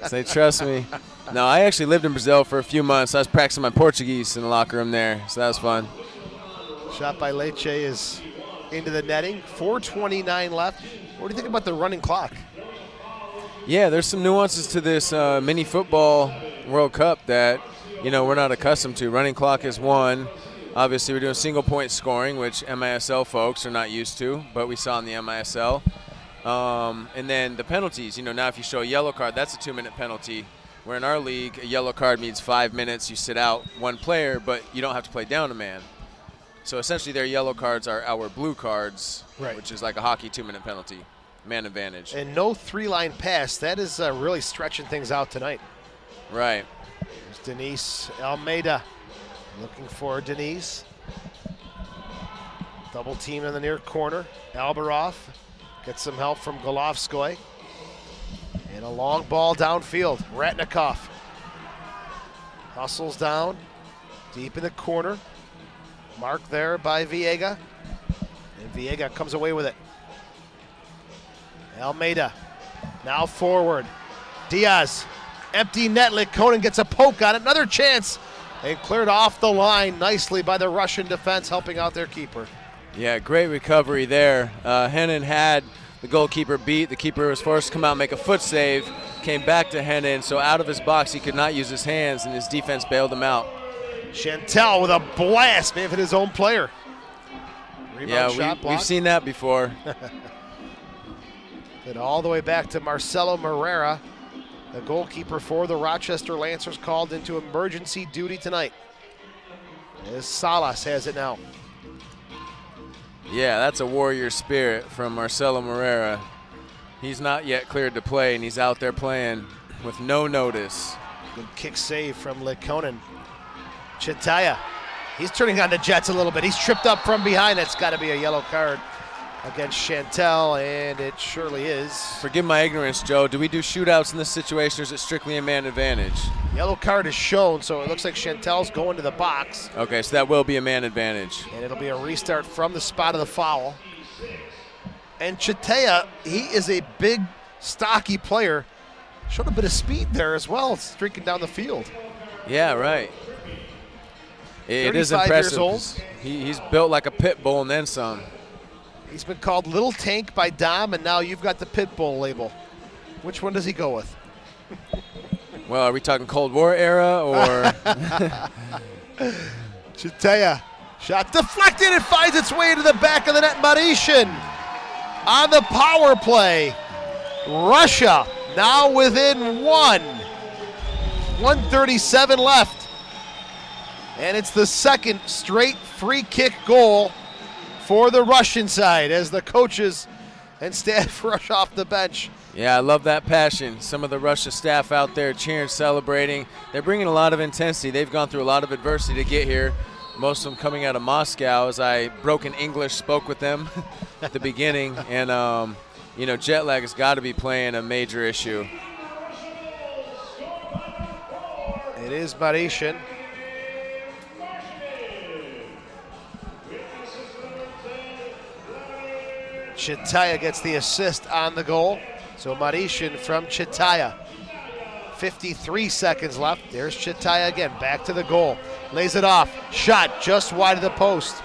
they trust me. No, I actually lived in Brazil for a few months. I was practicing my Portuguese in the locker room there, so that was fun. Shot by Leite is into the netting. 4:29 left. What do you think about the running clock? Yeah, there's some nuances to this mini football World Cup that, you know, we're not accustomed to. Running clock is one. Obviously, we're doing single point scoring, which MISL folks are not used to, but we saw in the MISL. And then the penalties, you know, now if you show a yellow card, that's a 2-minute penalty. Where in our league, a yellow card means 5 minutes. You sit out one player, but you don't have to play down a man. So essentially their yellow cards are our blue cards, which is like a hockey 2-minute penalty, man advantage. And no 3-line pass. That is really stretching things out tonight. Right. There's Denise Almeida looking for Denise. Double team in the near corner. Albarov gets some help from Golovskoy. And a long ball downfield. Ratnikov hustles down, deep in the corner. Marked there by Villegas. And Villegas comes away with it. Almeida now forward. Diaz, empty net. Conan gets a poke on it. Another chance. And cleared off the line nicely by the Russian defense, helping out their keeper. Yeah, great recovery there. Henin had the goalkeeper beat. The keeper was forced to come out and make a foot save. Came back to Henin, so out of his box he could not use his hands, and his defense bailed him out. Chantel with a blast, may have hit his own player. Rebound shot we've seen that before. But all the way back to Marcelo Moreira, the goalkeeper for the Rochester Lancers, called into emergency duty tonight. As Salas has it now. Yeah, that's a warrior spirit from Marcelo Moreira. He's not yet cleared to play, and he's out there playing with no notice. Good kick save from Lekonen. Chetaya, he's turning on the Jets a little bit. He's tripped up from behind. That's got to be a yellow card. against Chantel, and it surely is. Forgive my ignorance, Joe. Do we do shootouts in this situation, or is it strictly a man advantage? Yellow card is shown, so it looks like Chantel's going to the box. Okay, so that will be a man advantage. And it'll be a restart from the spot of the foul. And Chitea, he is a big, stocky player. Showed a bit of speed there as well, streaking down the field. Yeah, right. It is 35 impressive. years old. He's built like a pit bull and then some. He's been called Little Tank by Dom, and now you've got the pit bull label. Which one does he go with? Well, are we talking Cold War era or? Chitea, shot deflected. It finds its way into the back of the net. Marishin on the power play. Russia now within one. 1:37 left. And it's the second straight free kick goal for the Russian side as the coaches and staff rush off the bench. Yeah, I love that passion. Some of the Russia staff out there cheering, celebrating. They're bringing a lot of intensity. They've gone through a lot of adversity to get here. Most of them coming out of Moscow, as I broken English spoke with them at the beginning. And, you know, jet lag has got to be playing a major issue. It is Marishin. Chitea gets the assist on the goal. So Marishin from Chitea. 53 seconds left. There's Chitea again, back to the goal. Lays it off, shot just wide of the post.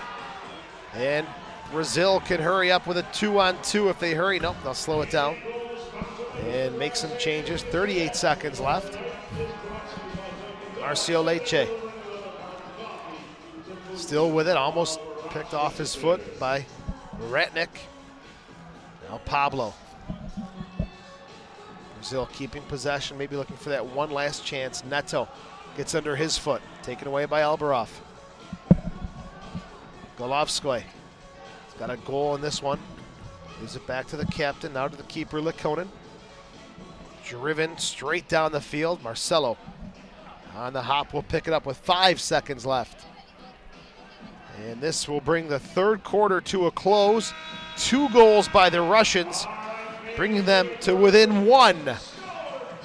And Brazil can hurry up with a 2-on-2 if they hurry. Nope, they'll slow it down and make some changes. 38 seconds left. Marcio Leite still with it, almost picked off his foot by Ratnik. Now Pablo. Brazil keeping possession, maybe looking for that one last chance. Neto gets under his foot, taken away by Albarov. Golovskoy has got a goal in this one. Gives it back to the captain, now to the keeper, Lekonen. Driven straight down the field. Marcelo on the hop will pick it up with 5 seconds left. And this will bring the third quarter to a close. 2 goals by the Russians, bringing them to within 1.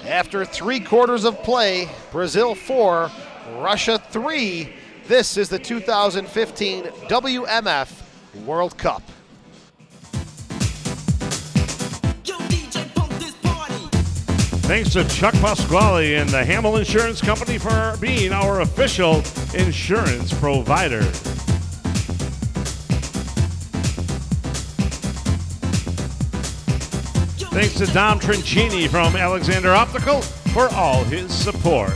After 3 quarters of play, Brazil 4, Russia 3. This is the 2015 WMF World Cup. Thanks to Chuck Pasquale and the Hamel Insurance Company for being our official insurance provider. Thanks to Dom Trincini from Alexander Optical for all his support.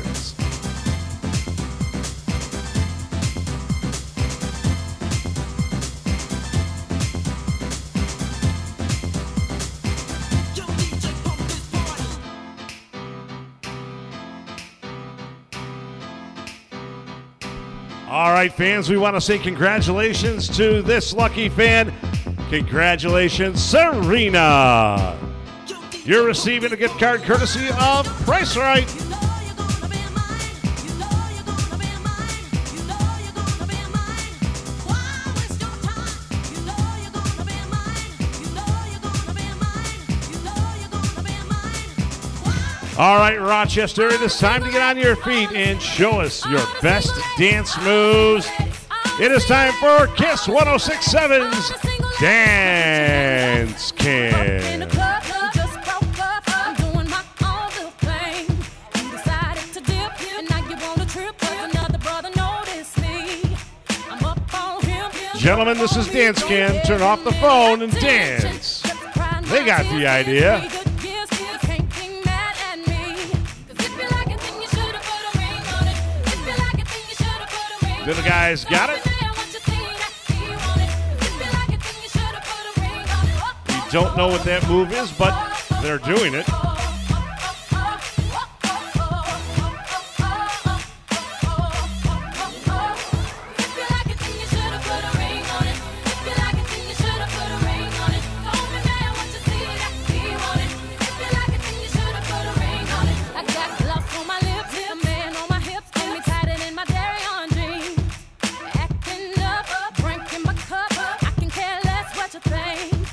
All right, fans, we want to say congratulations to this lucky fan. Congratulations, Serena. You're receiving a gift card courtesy of Price Right. All right, Rochester, it is time to get on your feet and show us your best dance moves. It is time for Kiss 106.7's Dance Can. Gentlemen, this is Dance Can. Turn off the phone and dance. They got the idea. Do the guys got it? We don't know what that move is, but they're doing it. Acting up, drinking my cup. I can care less what you think.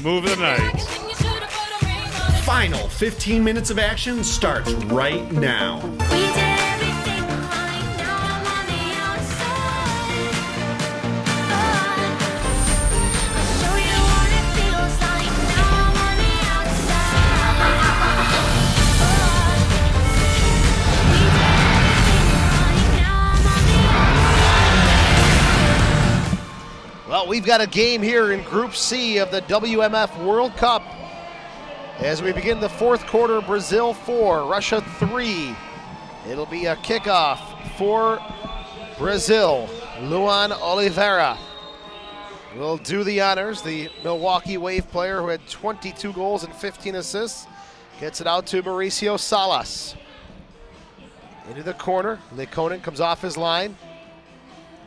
move of the night. Final 15 minutes of action starts right now. Well, we've got a game here in Group C of the WMF World Cup. As we begin the fourth quarter, Brazil 4, Russia 3. It'll be a kickoff for Brazil. Luan Oliveira will do the honors. The Milwaukee Wave player who had 22 goals and 15 assists gets it out to Mauricio Salas. Into the corner, Lekonen comes off his line.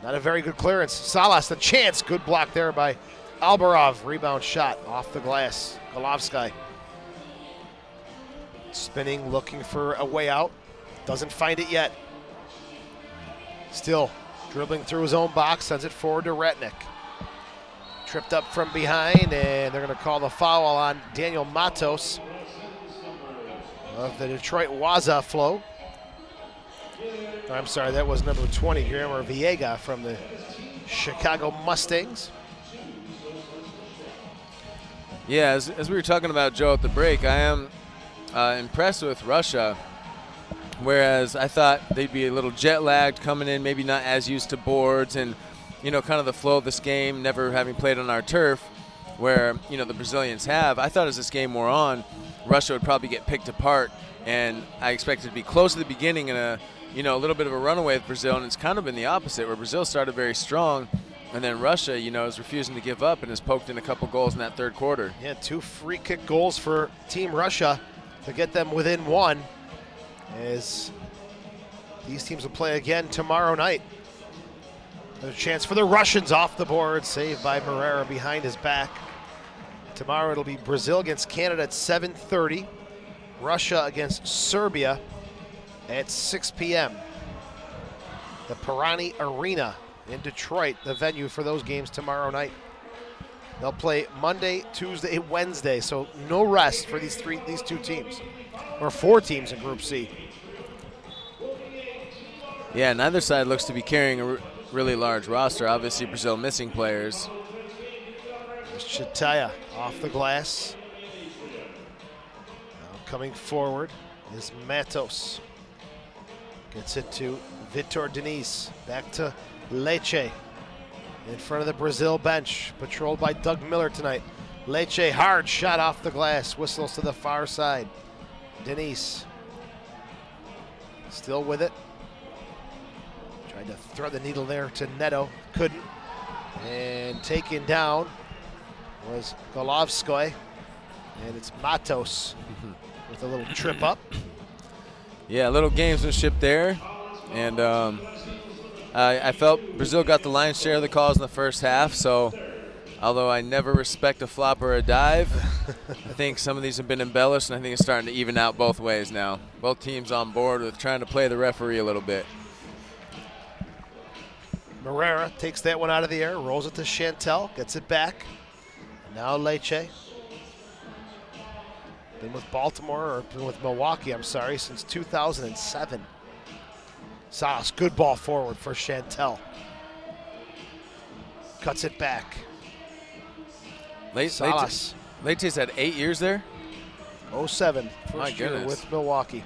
Not a very good clearance. Salas, the chance. Good block there by Albarov. Rebound shot off the glass. Golovsky spinning, looking for a way out. Doesn't find it yet. Still dribbling through his own box. Sends it forward to Retnick. Tripped up from behind, and they're going to call the foul on Daniel Matos of the Detroit Waza Flow. I'm sorry, that was number 20, Guillermo Viega from the Chicago Mustangs. Yeah, as we were talking about, Joe, at the break, I am impressed with Russia, whereas I thought they'd be a little jet-lagged coming in, maybe not as used to boards and, you know, kind of the flow of this game, never having played on our turf, where, you know, the Brazilians have. I thought as this game wore on, Russia would probably get picked apart, and I expected to be close to the beginning and a little bit of a runaway with Brazil, and it's kind of been the opposite, where Brazil started very strong, and then Russia, you know, is refusing to give up and has poked in a couple goals in that third quarter. Yeah, 2 free kick goals for Team Russia to get them within 1, as these teams will play again tomorrow night. There's a chance for the Russians off the board, saved by Moreira behind his back. Tomorrow it'll be Brazil against Canada at 7:30, Russia against Serbia at 6 p.m. The Pirani Arena in Detroit, the venue for those games tomorrow night. They'll play Monday, Tuesday, Wednesday, so no rest for these two teams, or 4 teams in Group C. Yeah, neither side looks to be carrying a really large roster. Obviously, Brazil missing players. There's Chataya off the glass. Now coming forward is Matos. Gets it to Vitor Diniz. Back to Leche. In front of the Brazil bench. Patrolled by Doug Miller tonight. Leche, hard shot off the glass. Whistles to the far side. Diniz. Still with it. Tried to thread the needle there to Neto. Couldn't. And taken down was Golovsky. And it's Matos with a little trip up. Yeah, a little gamesmanship there. And I felt Brazil got the lion's share of the calls in the first half, so although I never respect a flop or a dive, I think some of these have been embellished, and I think it's starting to even out both ways now. Both teams on board with trying to play the referee a little bit. Moreira takes that one out of the air, rolls it to Chantel, gets it back. Now Leche. Been with Baltimore, or been with Milwaukee, I'm sorry, since 2007. Salas, good ball forward for Chantel. Cuts it back. Salas. Leche's had 8 years there? 07, first year with Milwaukee.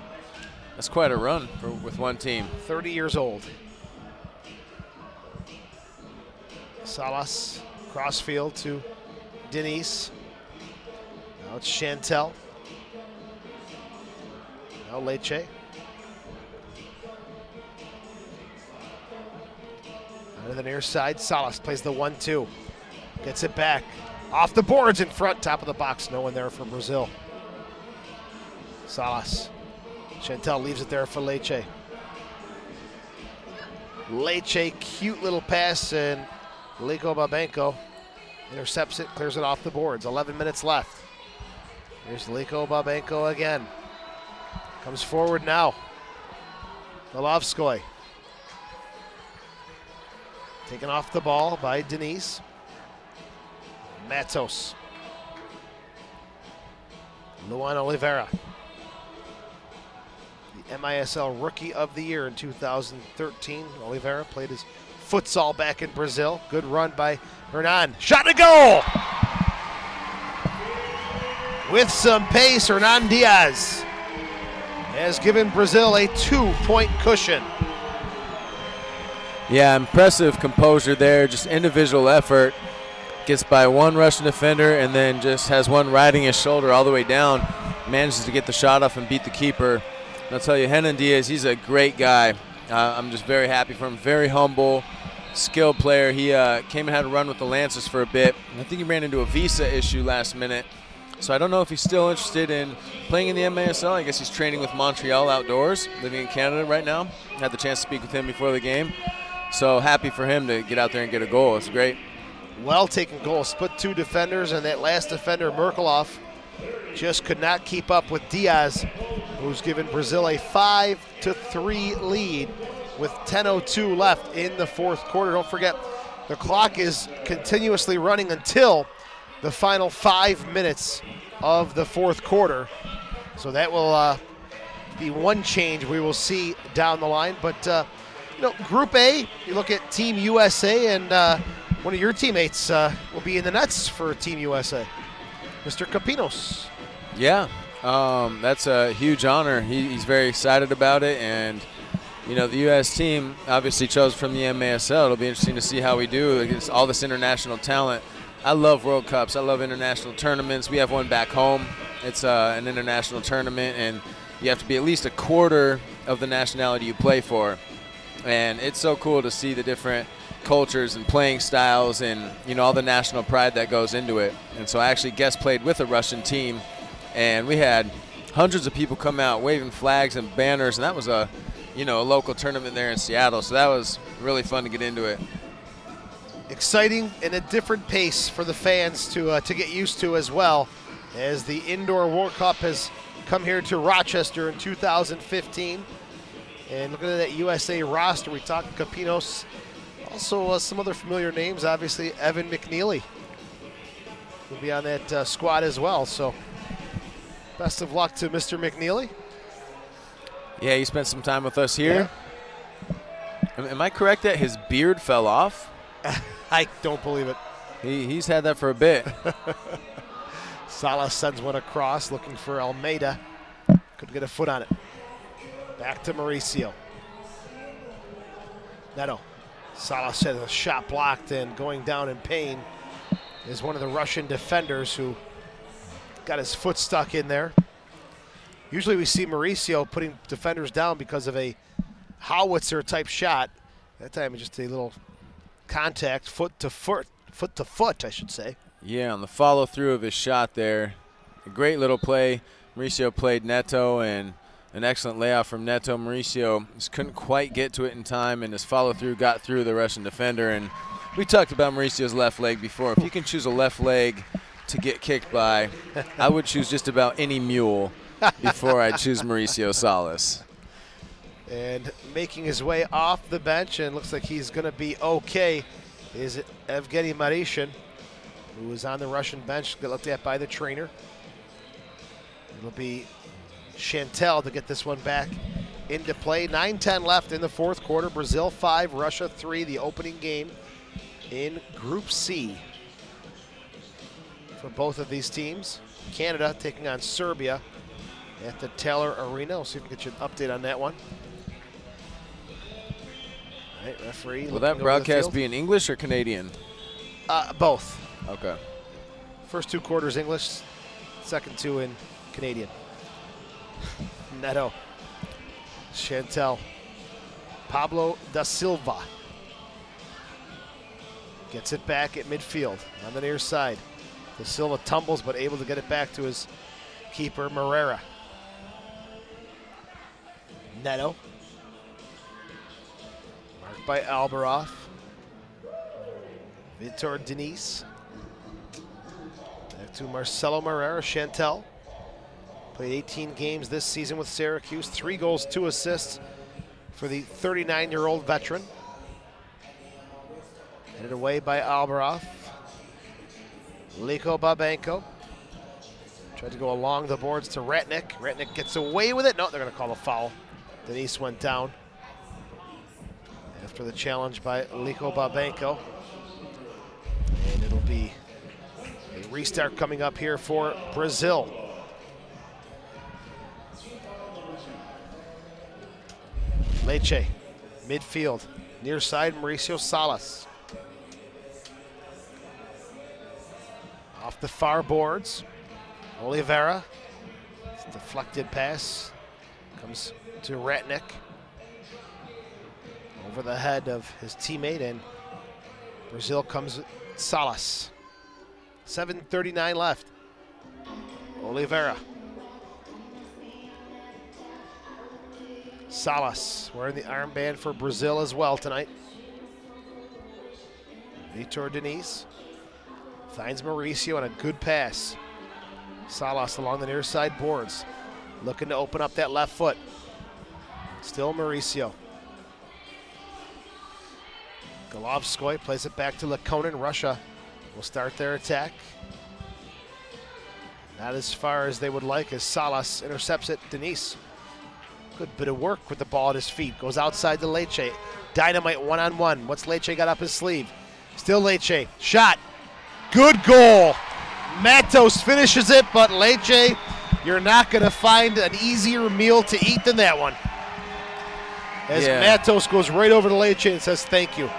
That's quite a run with one team. 30 years old. Salas, crossfield to Diniz. Now it's Chantel. Now Leche. Out of the near side, Salas plays the 1-2. Gets it back. Off the boards in front, top of the box. No one there for Brazil. Salas. Chantel leaves it there for Leche. Leche, cute little pass, and Liko Babenko intercepts it, clears it off the boards. 11 minutes left. Here's Liko Babenko again. Comes forward now. Golovsky. Taken off the ball by Diniz. Matos. Luan Oliveira, the MISL Rookie of the Year in 2013. Oliveira played his futsal back in Brazil. Good run by Hernan. Shot to goal! With some pace, Hernan Diaz has given Brazil a 2-point cushion. Yeah, impressive composure there, just individual effort. Gets by one Russian defender and then just has one riding his shoulder all the way down. Manages to get the shot off and beat the keeper. And I'll tell you, Hernan Diaz, he's a great guy. I'm just very happy for him. Very humble, skilled player. He came and had a run with the Lancers for a bit. I think he ran into a visa issue last minute. So I don't know if he's still interested in playing in the MASL. I guess he's training with Montreal Outdoors, living in Canada right now. Had the chance to speak with him before the game. So happy for him to get out there and get a goal. It's great. Well taken goal. Split two defenders, and that last defender, Merkelhoff, just could not keep up with Diaz, who's given Brazil a 5-3 lead with 10:02 left in the fourth quarter. Don't forget, the clock is continuously running until the final 5 minutes of the fourth quarter. So that will be one change we will see down the line. But, you know, Group A, you look at Team USA, and one of your teammates will be in the nets for Team USA, Mr. Capinos. Yeah, that's a huge honor. He's very excited about it, and you know, the U.S. team obviously chose from the MASL. It'll be interesting to see how we do against all this international talent. I love World Cups. I love international tournaments. We have one back home. It's an international tournament, and you have to be at least a quarter of the nationality you play for. And it's so cool to see the different cultures and playing styles and, you know, all the national pride that goes into it. And so I actually guest played with a Russian team, and we had hundreds of people come out waving flags and banners, and that was a local tournament there in Seattle. So that was really fun to get into it. Exciting and a different pace for the fans to get used to as well, as the Indoor World Cup has come here to Rochester in 2015. And looking at that USA roster, we talked Capinos, also some other familiar names. Obviously, Evan McNeely will be on that squad as well. So best of luck to Mr. McNeely. Yeah, he spent some time with us here. Yeah. Am I correct that his beard fell off? I don't believe it. He's had that for a bit. Salas sends one across, looking for Almeida. Couldn't get a foot on it. Back to Mauricio. Neto. Salas has a shot blocked, and going down in pain is one of the Russian defenders who got his foot stuck in there. Usually we see Mauricio putting defenders down because of a howitzer type shot. That time it's just a little contact, foot to foot, I should say. Yeah, on the follow through of his shot there. A great little play. Mauricio played Neto, and an excellent layoff from Neto. Mauricio just couldn't quite get to it in time, and his follow through got through the Russian defender. And we talked about Mauricio's left leg before. If you can choose a left leg to get kicked by, I would choose just about any mule before I choose Mauricio Salas. And making his way off the bench, and looks like he's going to be okay, is Evgeny Marishin, who was on the Russian bench, got looked at by the trainer. It'll be Chantel to get this one back into play. 9:10 left in the fourth quarter. Brazil 5, Russia 3, the opening game in Group C for both of these teams. Canada taking on Serbia at the Taylor Arena. We'll see if we can get you an update on that one. All right, referee. Will that broadcast be in English or Canadian? Both. Okay. First 2 quarters English, second 2 in Canadian. Neto. Chantel. Pablo da Silva gets it back at midfield on the near side. Da Silva tumbles, but able to get it back to his keeper, Moreira. Neto. Marked by Albaroff. Vitor Denise. Back to Marcelo Moreira. Chantel. Played 18 games this season with Syracuse. 3 goals, 2 assists for the 39-year-old veteran. Headed away by Albaroff. Liko Babenko. Tried to go along the boards to Ratnick. Ratnick gets away with it. No, they're going to call a foul. Denise went down after the challenge by Liko Babenko. And it'll be a restart coming up here for Brazil. Leite, midfield, near side, Mauricio Salas. Off the far boards, Oliveira. Deflected pass, comes to Ratnick. Over the head of his teammate, and Brazil comes with Salas. 7:39 left. Oliveira. Salas wearing the armband for Brazil as well tonight. Vitor Diniz finds Mauricio on a good pass. Salas along the near side boards, looking to open up that left foot. Still Mauricio. Golovskoy plays it back to Lekonen. Russia will start their attack. Not as far as they would like as Salas intercepts it. Denise. Good bit of work with the ball at his feet. Goes outside to Leite. Dynamite one-on-one. What's Leite got up his sleeve? Still Leite. Shot. Good goal. Matos finishes it, but Leite, you're not going to find an easier meal to eat than that one. As Matos goes right over to Leite and says thank you.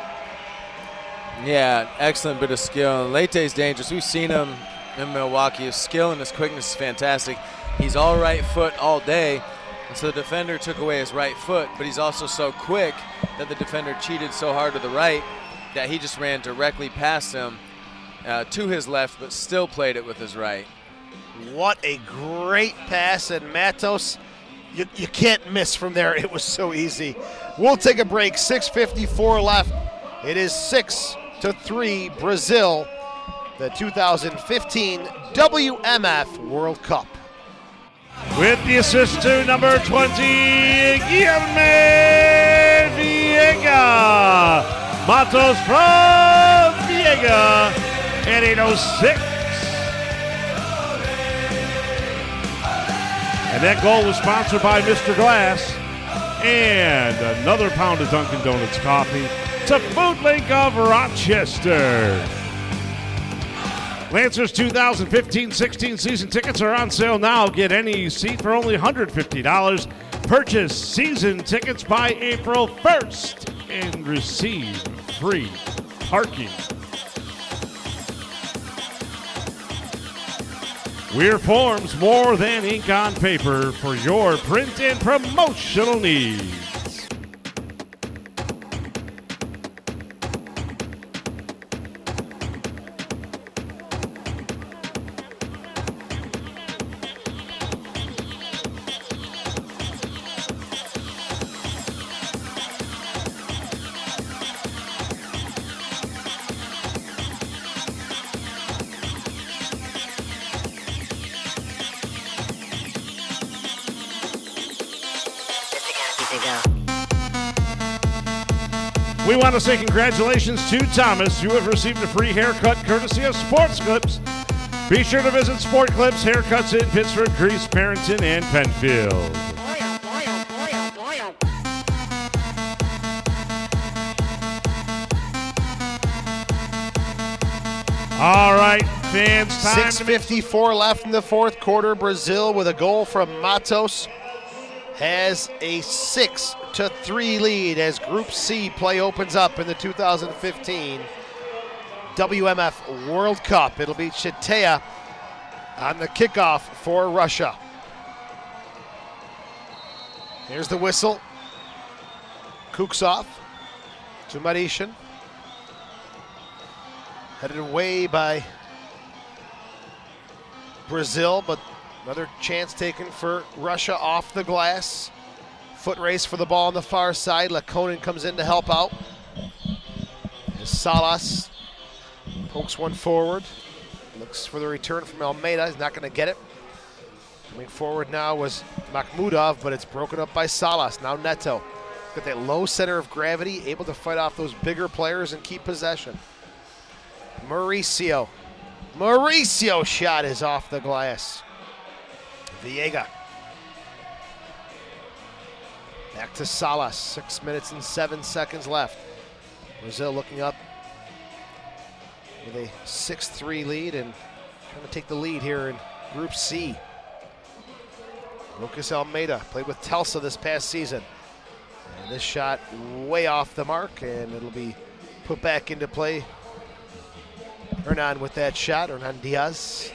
Yeah, excellent bit of skill. And Leite's dangerous. We've seen him in Milwaukee. His skill and his quickness is fantastic. He's all right foot all day. And so the defender took away his right foot, but he's also so quick that the defender cheated so hard to the right that he just ran directly past him to his left, but still played it with his right. What a great pass, and Matos, you can't miss from there. It was so easy. We'll take a break. 6:54 left. It is 6-3 Brazil, the 2015 WMF World Cup. With the assist to number 20, Guilherme Viega. Matos from Viega at 8:06. And that goal was sponsored by Mr. Glass. And another pound of Dunkin' Donuts coffee to Food Link of Rochester. Lancers 2015-16 season tickets are on sale now. Get any seat for only $150. Purchase season tickets by April 1st and receive free parking. We're Forms, more than ink on paper for your print and promotional needs. We want to say congratulations to Thomas. You have received a free haircut courtesy of Sports Clips. Be sure to visit Sport Clips Haircuts in Pittsford, Greece, Barrington, and Penfield. All right, fans, time 6:54 left in the fourth quarter. Brazil, with a goal from Matos, has a 6-3 lead as Group C play opens up in the 2015 WMF World Cup. It'll be Chitea on the kickoff for Russia. Here's the whistle. Kuksov to Marishin. Headed away by Brazil, but another chance taken for Russia off the glass. Foot race for the ball on the far side. Lekonen comes in to help out. As Salas pokes one forward. Looks for the return from Almeida. He's not going to get it. Coming forward now was Makhmudov, but it's broken up by Salas. Now Neto. Got that low center of gravity, able to fight off those bigger players and keep possession. Mauricio. Mauricio's shot is off the glass. Viega. Back to Salas, 6 minutes and 7 seconds left. Brazil looking up with a 6-3 lead and trying to take the lead here in Group C. Lucas Almeida played with Telsa this past season. And this shot way off the mark, and it'll be put back into play. Hernan with that shot, Hernan Diaz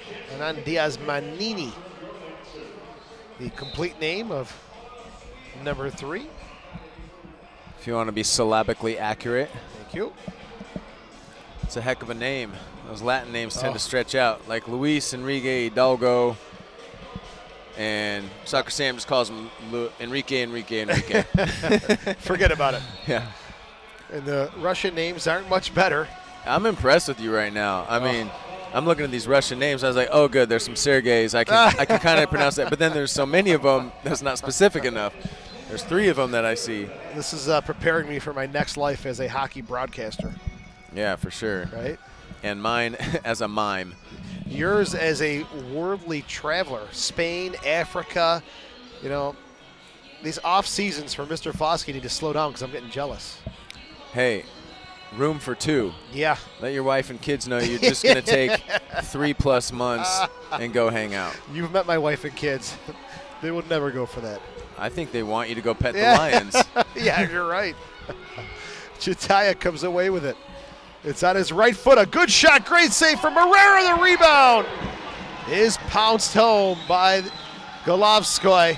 Manini. The complete name of number 3. If you want to be syllabically accurate. Thank you. It's a heck of a name. Those Latin names tend to stretch out, like Luis Enrique Hidalgo, and Soccer Sam just calls him Enrique. Forget about it. Yeah. And the Russian names aren't much better. I'm impressed with you right now. I mean, I'm looking at these Russian names. I was like, oh, good, there's some Sergeys. I can kind of pronounce that. But then there's so many of them that's not specific enough. There's 3 of them that I see. This is preparing me for my next life as a hockey broadcaster. Yeah, for sure. Right? And mine as a mime. Yours as a worldly traveler. Spain, Africa. You know, these off seasons for Mr. Foskey need to slow down because I'm getting jealous. Hey, room for 2. Yeah. Let your wife and kids know you're just going to take 3+ months and go hang out. You've met my wife and kids. They would never go for that. I think they want you to go pet the lions. Yeah, you're right. Chataya comes away with it. It's on his right foot. A good shot. Great save from Herrera. The rebound is pounced home by Golovskoy.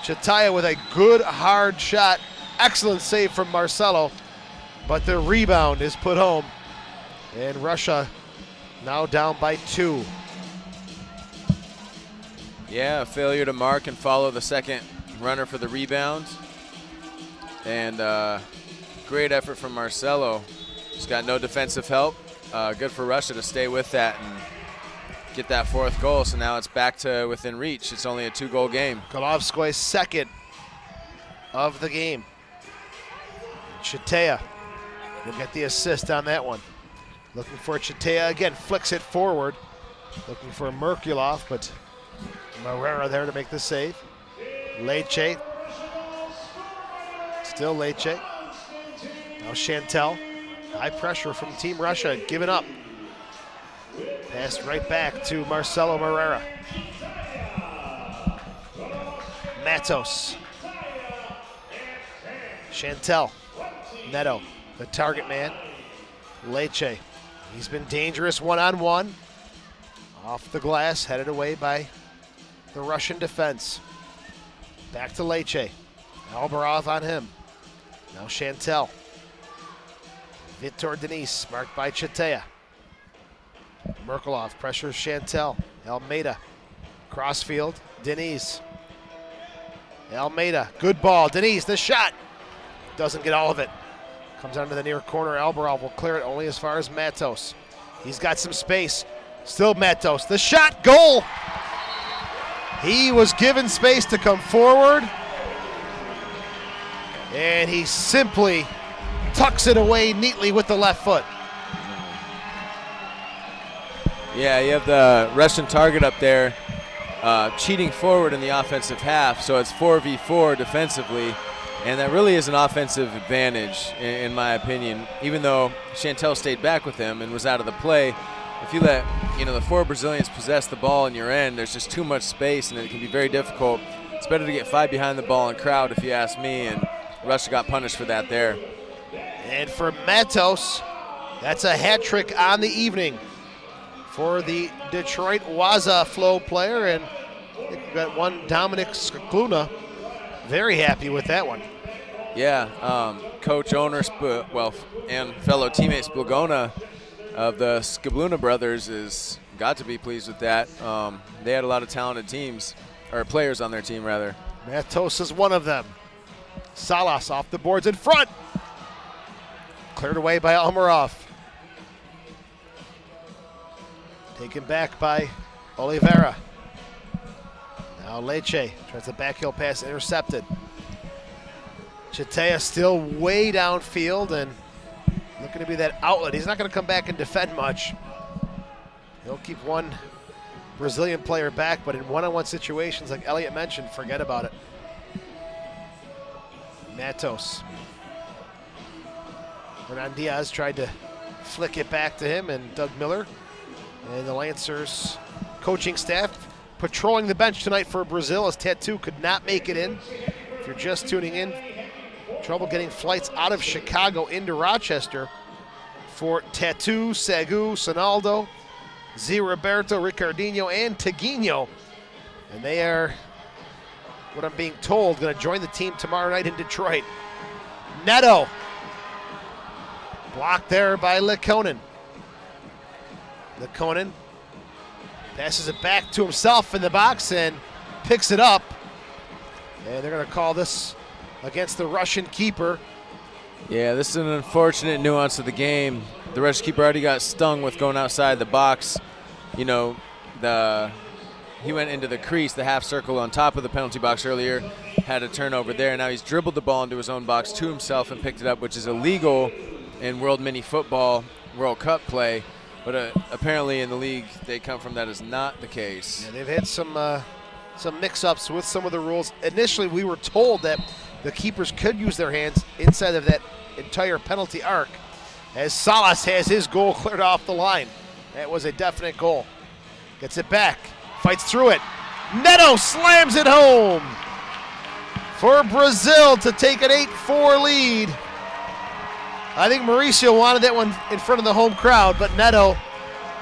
Chataya with a good, hard shot. Excellent save from Marcelo. But the rebound is put home. And Russia now down by 2. Yeah, failure to mark and follow the second runner for the rebound. And great effort from Marcelo. He's got no defensive help. Good for Russia to stay with that and get that 4th goal. So now it's back to within reach. It's only a 2-goal game. Golovskoy's second of the game. Chataya will get the assist on that one. Looking for Chataya again, flicks it forward. Looking for Merkulov, but Herrera there to make the save. Leche. Still Leche. Now Chantel. High pressure from Team Russia, giving up. Passed right back to Marcelo Herrera. Matos. Chantel. Neto, the target man. Leche. He's been dangerous one-on-one. Off the glass, headed away by the Russian defense. Back to Leche. Albarov on him. Now Chantel. Vitor Denise, marked by Chataya. Merkulov pressures Chantel. Almeida. Crossfield. Denise. Almeida. Good ball. Denise, the shot. Doesn't get all of it. Comes onto the near corner. Albarov will clear it only as far as Matos. He's got some space. Still Matos. The shot. Goal. He was given space to come forward. And he simply tucks it away neatly with the left foot. Yeah, you have the Russian target up there cheating forward in the offensive half, so it's 4v4 defensively, and that really is an offensive advantage in my opinion, even though Chantel stayed back with him and was out of the play. If you let the 4 Brazilians possess the ball in your end, there's just too much space and it can be very difficult. It's better to get 5 behind the ball and crowd, if you ask me, and Russia got punished for that there. And for Matos, that's a hat trick on the evening for the Detroit Waza Flow player. And we've got one Dominic Skluna very happy with that one. Yeah, coach, owner, and fellow teammate Splagona of the Skabluna brothers is got to be pleased with that. They had a lot of talented players on their team, rather. Matos is one of them. Salas off the boards in front. Cleared away by Almarov. Taken back by Oliveira. Now Leche tries the backheel pass, intercepted. Chataya still way downfield and looking to be that outlet. He's not going to come back and defend much. He'll keep one Brazilian player back, but in one-on-one situations, like Elliot mentioned, forget about it. Matos. Hernan Diaz tried to flick it back to him, and Doug Miller and the Lancers coaching staff patrolling the bench tonight for Brazil as Tattoo could not make it in. If you're just tuning in, trouble getting flights out of Chicago into Rochester for Tattoo, Sagu, Sonaldo, Z. Roberto, Ricardinho, and Taguinho. And they are, what I'm being told, going to join the team tomorrow night in Detroit. Neto. Blocked there by Lekonen. Lekonen passes it back to himself in the box and picks it up. And they're going to call this against the Russian keeper. Yeah, this is an unfortunate nuance of the game. The Russian keeper already got stung with going outside the box. You know, he went into the crease, the half circle on top of the penalty box earlier, had a turnover there. Now he's dribbled the ball into his own box to himself and picked it up, which is illegal in World Mini Football World Cup play. But apparently in the league they come from that is not the case. Yeah, they've had some mix-ups with some of the rules. Initially we were told that the keepers could use their hands inside of that entire penalty arc, as Salas has his goal cleared off the line. That was a definite goal. Gets it back, fights through it. Neto slams it home for Brazil to take an 8-4 lead. I think Mauricio wanted that one in front of the home crowd, but Neto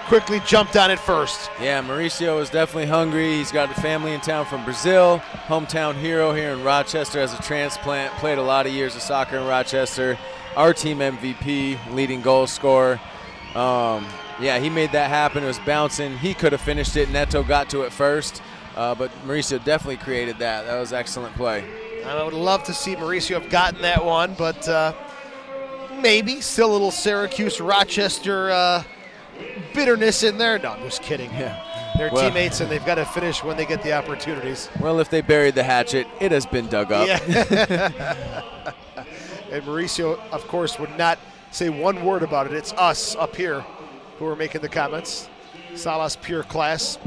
quickly jumped on it first. Yeah, Mauricio is definitely hungry. He's got a family in town from Brazil, hometown hero here in Rochester as a transplant, played a lot of years of soccer in Rochester. Our team MVP, leading goal scorer. Yeah, he made that happen. It was bouncing. He could have finished it. Neto got to it first, but Mauricio definitely created that. That was excellent play. I would love to see Mauricio have gotten that one, but maybe still a little Syracuse, Rochester bitterness in there. No, I'm just kidding. Yeah. They're teammates, and they've got to finish when they get the opportunities. Well, if they buried the hatchet, it has been dug up. Yeah. And Mauricio, of course, would not say one word about it. It's us up here who are making the comments. Salas, pure class.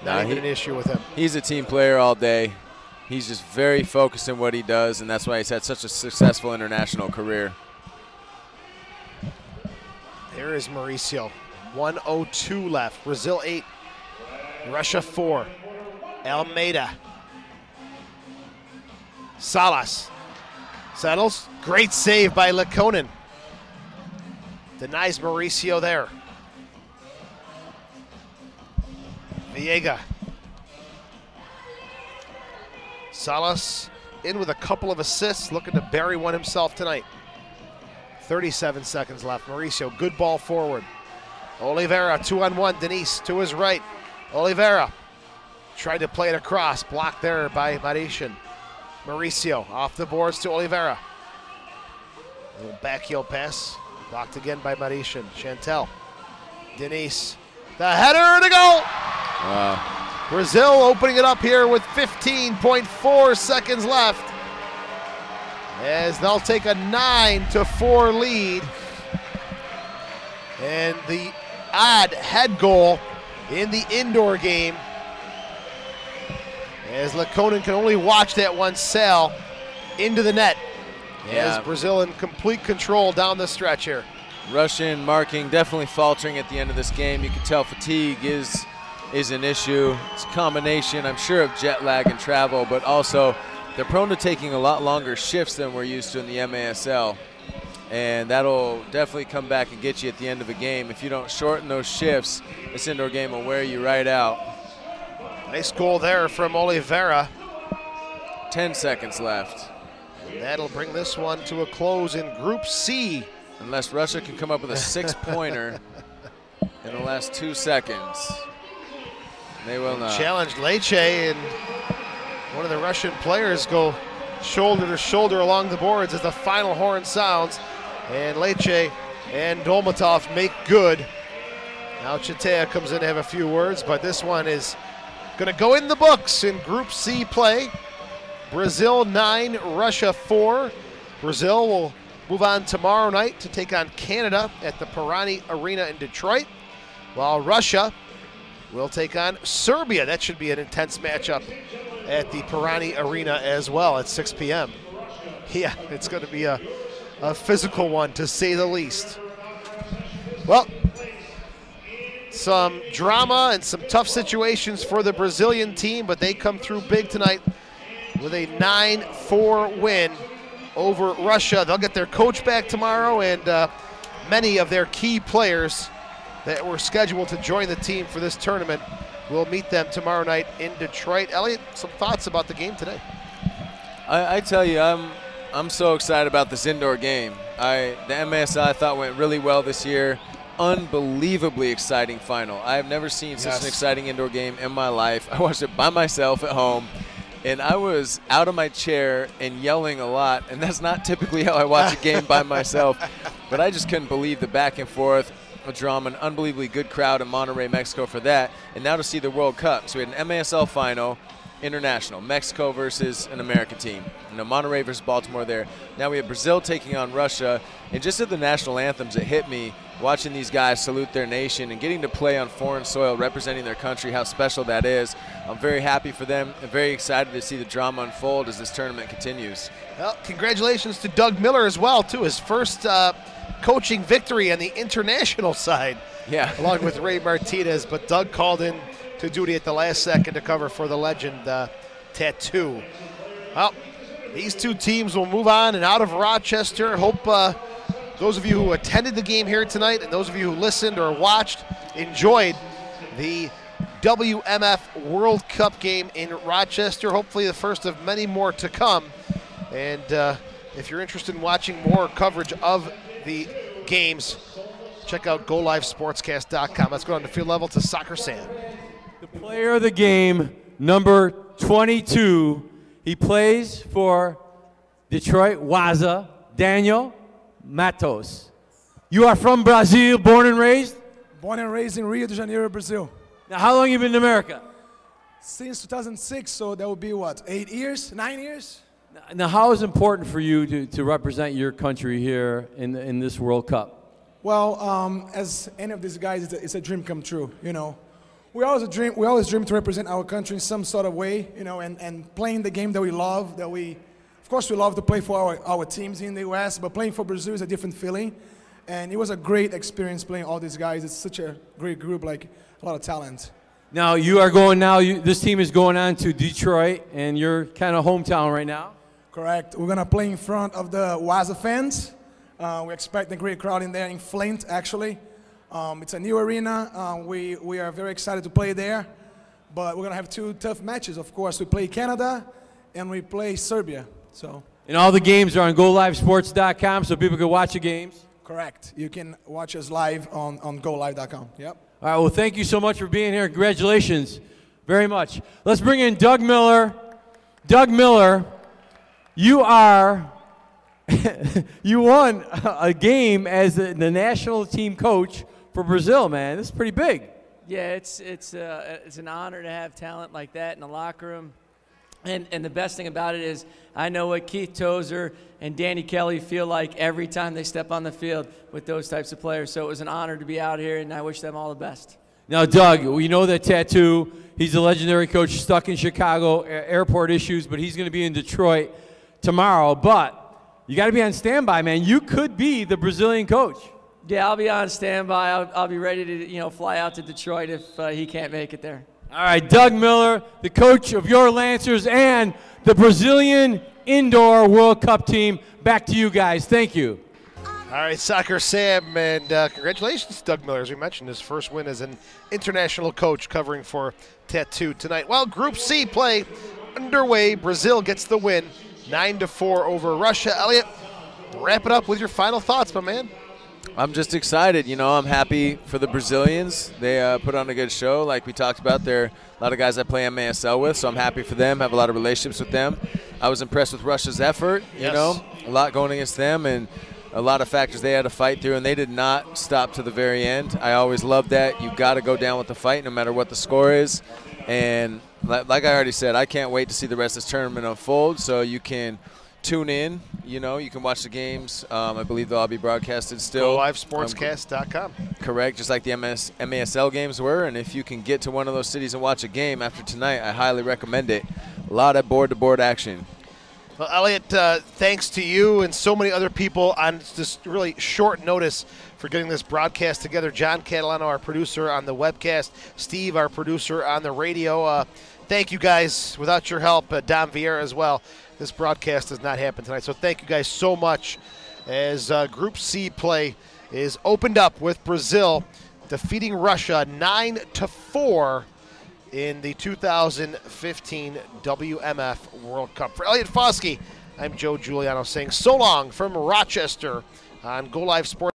Not even an issue with him. He's a team player all day. He's just very focused in what he does, and that's why he's had such a successful international career. There is Mauricio. 1:02 left. Brazil 8, Russia 4. Almeida. Salas. Settles. Great save by Lekonen. Denies Mauricio there. Viega. Salas in with a couple of assists, looking to bury one himself tonight. 37 seconds left. Mauricio, good ball forward. Oliveira, 2-on-1. Denise to his right. Oliveira tried to play it across. Blocked there by Marishin. Mauricio off the boards to Oliveira. A little back heel pass. Blocked again by Marishin. Chantel. Denise. The header to go. Wow. Brazil opening it up here with 15.4 seconds left, as they'll take a 9-4 lead. And the odd head goal in the indoor game, as Lekonen can only watch that one sail into the net. Yeah. As Brazil in complete control down the stretch here. Russian marking definitely faltering at the end of this game. You can tell fatigue is an issue. It's a combination, I'm sure, of jet lag and travel, but also they're prone to taking a lot longer shifts than we're used to in the MASL. And that'll definitely come back and get you at the end of a game. If you don't shorten those shifts, this indoor game will wear you right out. Nice goal there from Oliveira. 10 seconds left. And that'll bring this one to a close in Group C. Unless Russia can come up with a 6-pointer in the last 2 seconds. They will not. Challenged Lecce, and one of the Russian players go shoulder to shoulder along the boards as the final horn sounds. And Lecce and Dolmatov make good. Now Chitea comes in to have a few words, but this one is going to go in the books in Group C play. Brazil 9, Russia 4. Brazil will move on tomorrow night to take on Canada at the Pirani Arena in Detroit, while Russia will take on Serbia. That should be an intense matchup at the Pirani Arena as well at 6 p.m. Yeah, it's going to be a physical one, to say the least. Well, some drama and some tough situations for the Brazilian team, but they come through big tonight with a 9-4 win over Russia. They'll get their coach back tomorrow, and many of their key players that were scheduled to join the team for this tournament will meet them tomorrow night in Detroit. Elliot, some thoughts about the game today? I tell you, I'm so excited about this indoor game. The MSI I thought went really well this year. Unbelievably exciting final. I have never seen such an exciting indoor game in my life. I watched it by myself at home, and I was out of my chair and yelling a lot, and that's not typically how I watch a game by myself. But I just couldn't believe the back and forth, a drama, an unbelievably good crowd in Monterrey, Mexico for that, and now to see the World Cup. So we had an MASL final, international, Mexico versus an American team. Monterrey versus Baltimore there. Now we have Brazil taking on Russia, and just at the national anthems, it hit me watching these guys salute their nation and getting to play on foreign soil, representing their country, how special that is. I'm very happy for them and very excited to see the drama unfold as this tournament continues. Well, congratulations to Doug Miller as well, too. His first coaching victory on the international side, along with Ray Martinez. But Doug called in to duty at the last second to cover for the legend Tattoo. Well, these two teams will move on and out of Rochester. Hope those of you who attended the game here tonight and those of you who listened or watched enjoyed the WMF World Cup game in Rochester. Hopefully the first of many more to come. And if you're interested in watching more coverage of the games, check out GoLiveSportscast.com. Let's go on to field level to Soccer Sam. The player of the game, number 22, he plays for Detroit Waza, Daniel Matos. You are from Brazil, born and raised? Born and raised in Rio de Janeiro, Brazil. Now, how long have you been in America? Since 2006, so that would be what, 8 years, 9 years? Now, how is it important for you to represent your country here in this World Cup? Well, as any of these guys, it's a dream come true, you know. We always dream to represent our country in some sort of way, you know, and playing the game that we love, of course we love to play for our teams in the U.S., but playing for Brazil is a different feeling. And it was a great experience playing all these guys. It's such a great group, like a lot of talent. Now, you are going now, this team is going on to Detroit, and you're kind of hometown right now? Correct. We're going to play in front of the Waza fans. We expect a great crowd in there, in Flint, actually. It's a new arena. We are very excited to play there. But we're going to have two tough matches, of course. We play Canada, and we play Serbia. So. And all the games are on GoLiveSports.com, so people can watch the games? Correct. You can watch us live on GoLive.com. Yep. All right, well, thank you so much for being here. Congratulations very much. Let's bring in Doug Miller. Doug Miller, you won a game as the national team coach for Brazil, man. This is pretty big. Yeah, it's an honor to have talent like that in the locker room. And the best thing about it is I know what Keith Tozer and Danny Kelly feel like every time they step on the field with those types of players. So it was an honor to be out here, and I wish them all the best. Now, Doug, we know that Tattoo, he's a legendary coach stuck in Chicago, airport issues, but he's going to be in Detroit tomorrow. But you got to be on standby, man. You could be the Brazilian coach. Yeah, I'll be on standby. I'll be ready to fly out to Detroit if he can't make it there. All right, Doug Miller, the coach of your Lancers and the Brazilian Indoor World Cup team. Back to you guys. Thank you. All right, Soccer Sam, and congratulations, Doug Miller. As we mentioned, his first win as an international coach covering for Tattoo tonight. Well, Group C play underway. Brazil gets the win, 9-4 over Russia. Elliot, wrap it up with your final thoughts, my man. I'm just excited. You know, I'm happy for the Brazilians. They put on a good show. Like we talked about, there are a lot of guys I play MASL with, so I'm happy for them, have a lot of relationships with them. I was impressed with Russia's effort, you know, a lot going against them and a lot of factors they had to fight through, and they did not stop to the very end. I always love that. You've got to go down with the fight no matter what the score is. And like I already said, I can't wait to see the rest of this tournament unfold so you can tune in. You know, you can watch the games. I believe they'll all be broadcasted still. GoLiveSportscast.com. Correct, just like the MASL games were. And if you can get to one of those cities and watch a game after tonight, I highly recommend it. A lot of board-to-board action. Well, Elliot, thanks to you and so many other people on this really short notice for getting this broadcast together. John Catalano, our producer on the webcast. Steve, our producer on the radio. Thank you guys. Without your help, Dom Vieira as well, this broadcast does not happen tonight. So thank you guys so much as Group C play is opened up with Brazil defeating Russia 9-4 in the 2015 WMF World Cup. For Elliot Foskey, I'm Joe Giuliano saying so long from Rochester on Go Live Sports.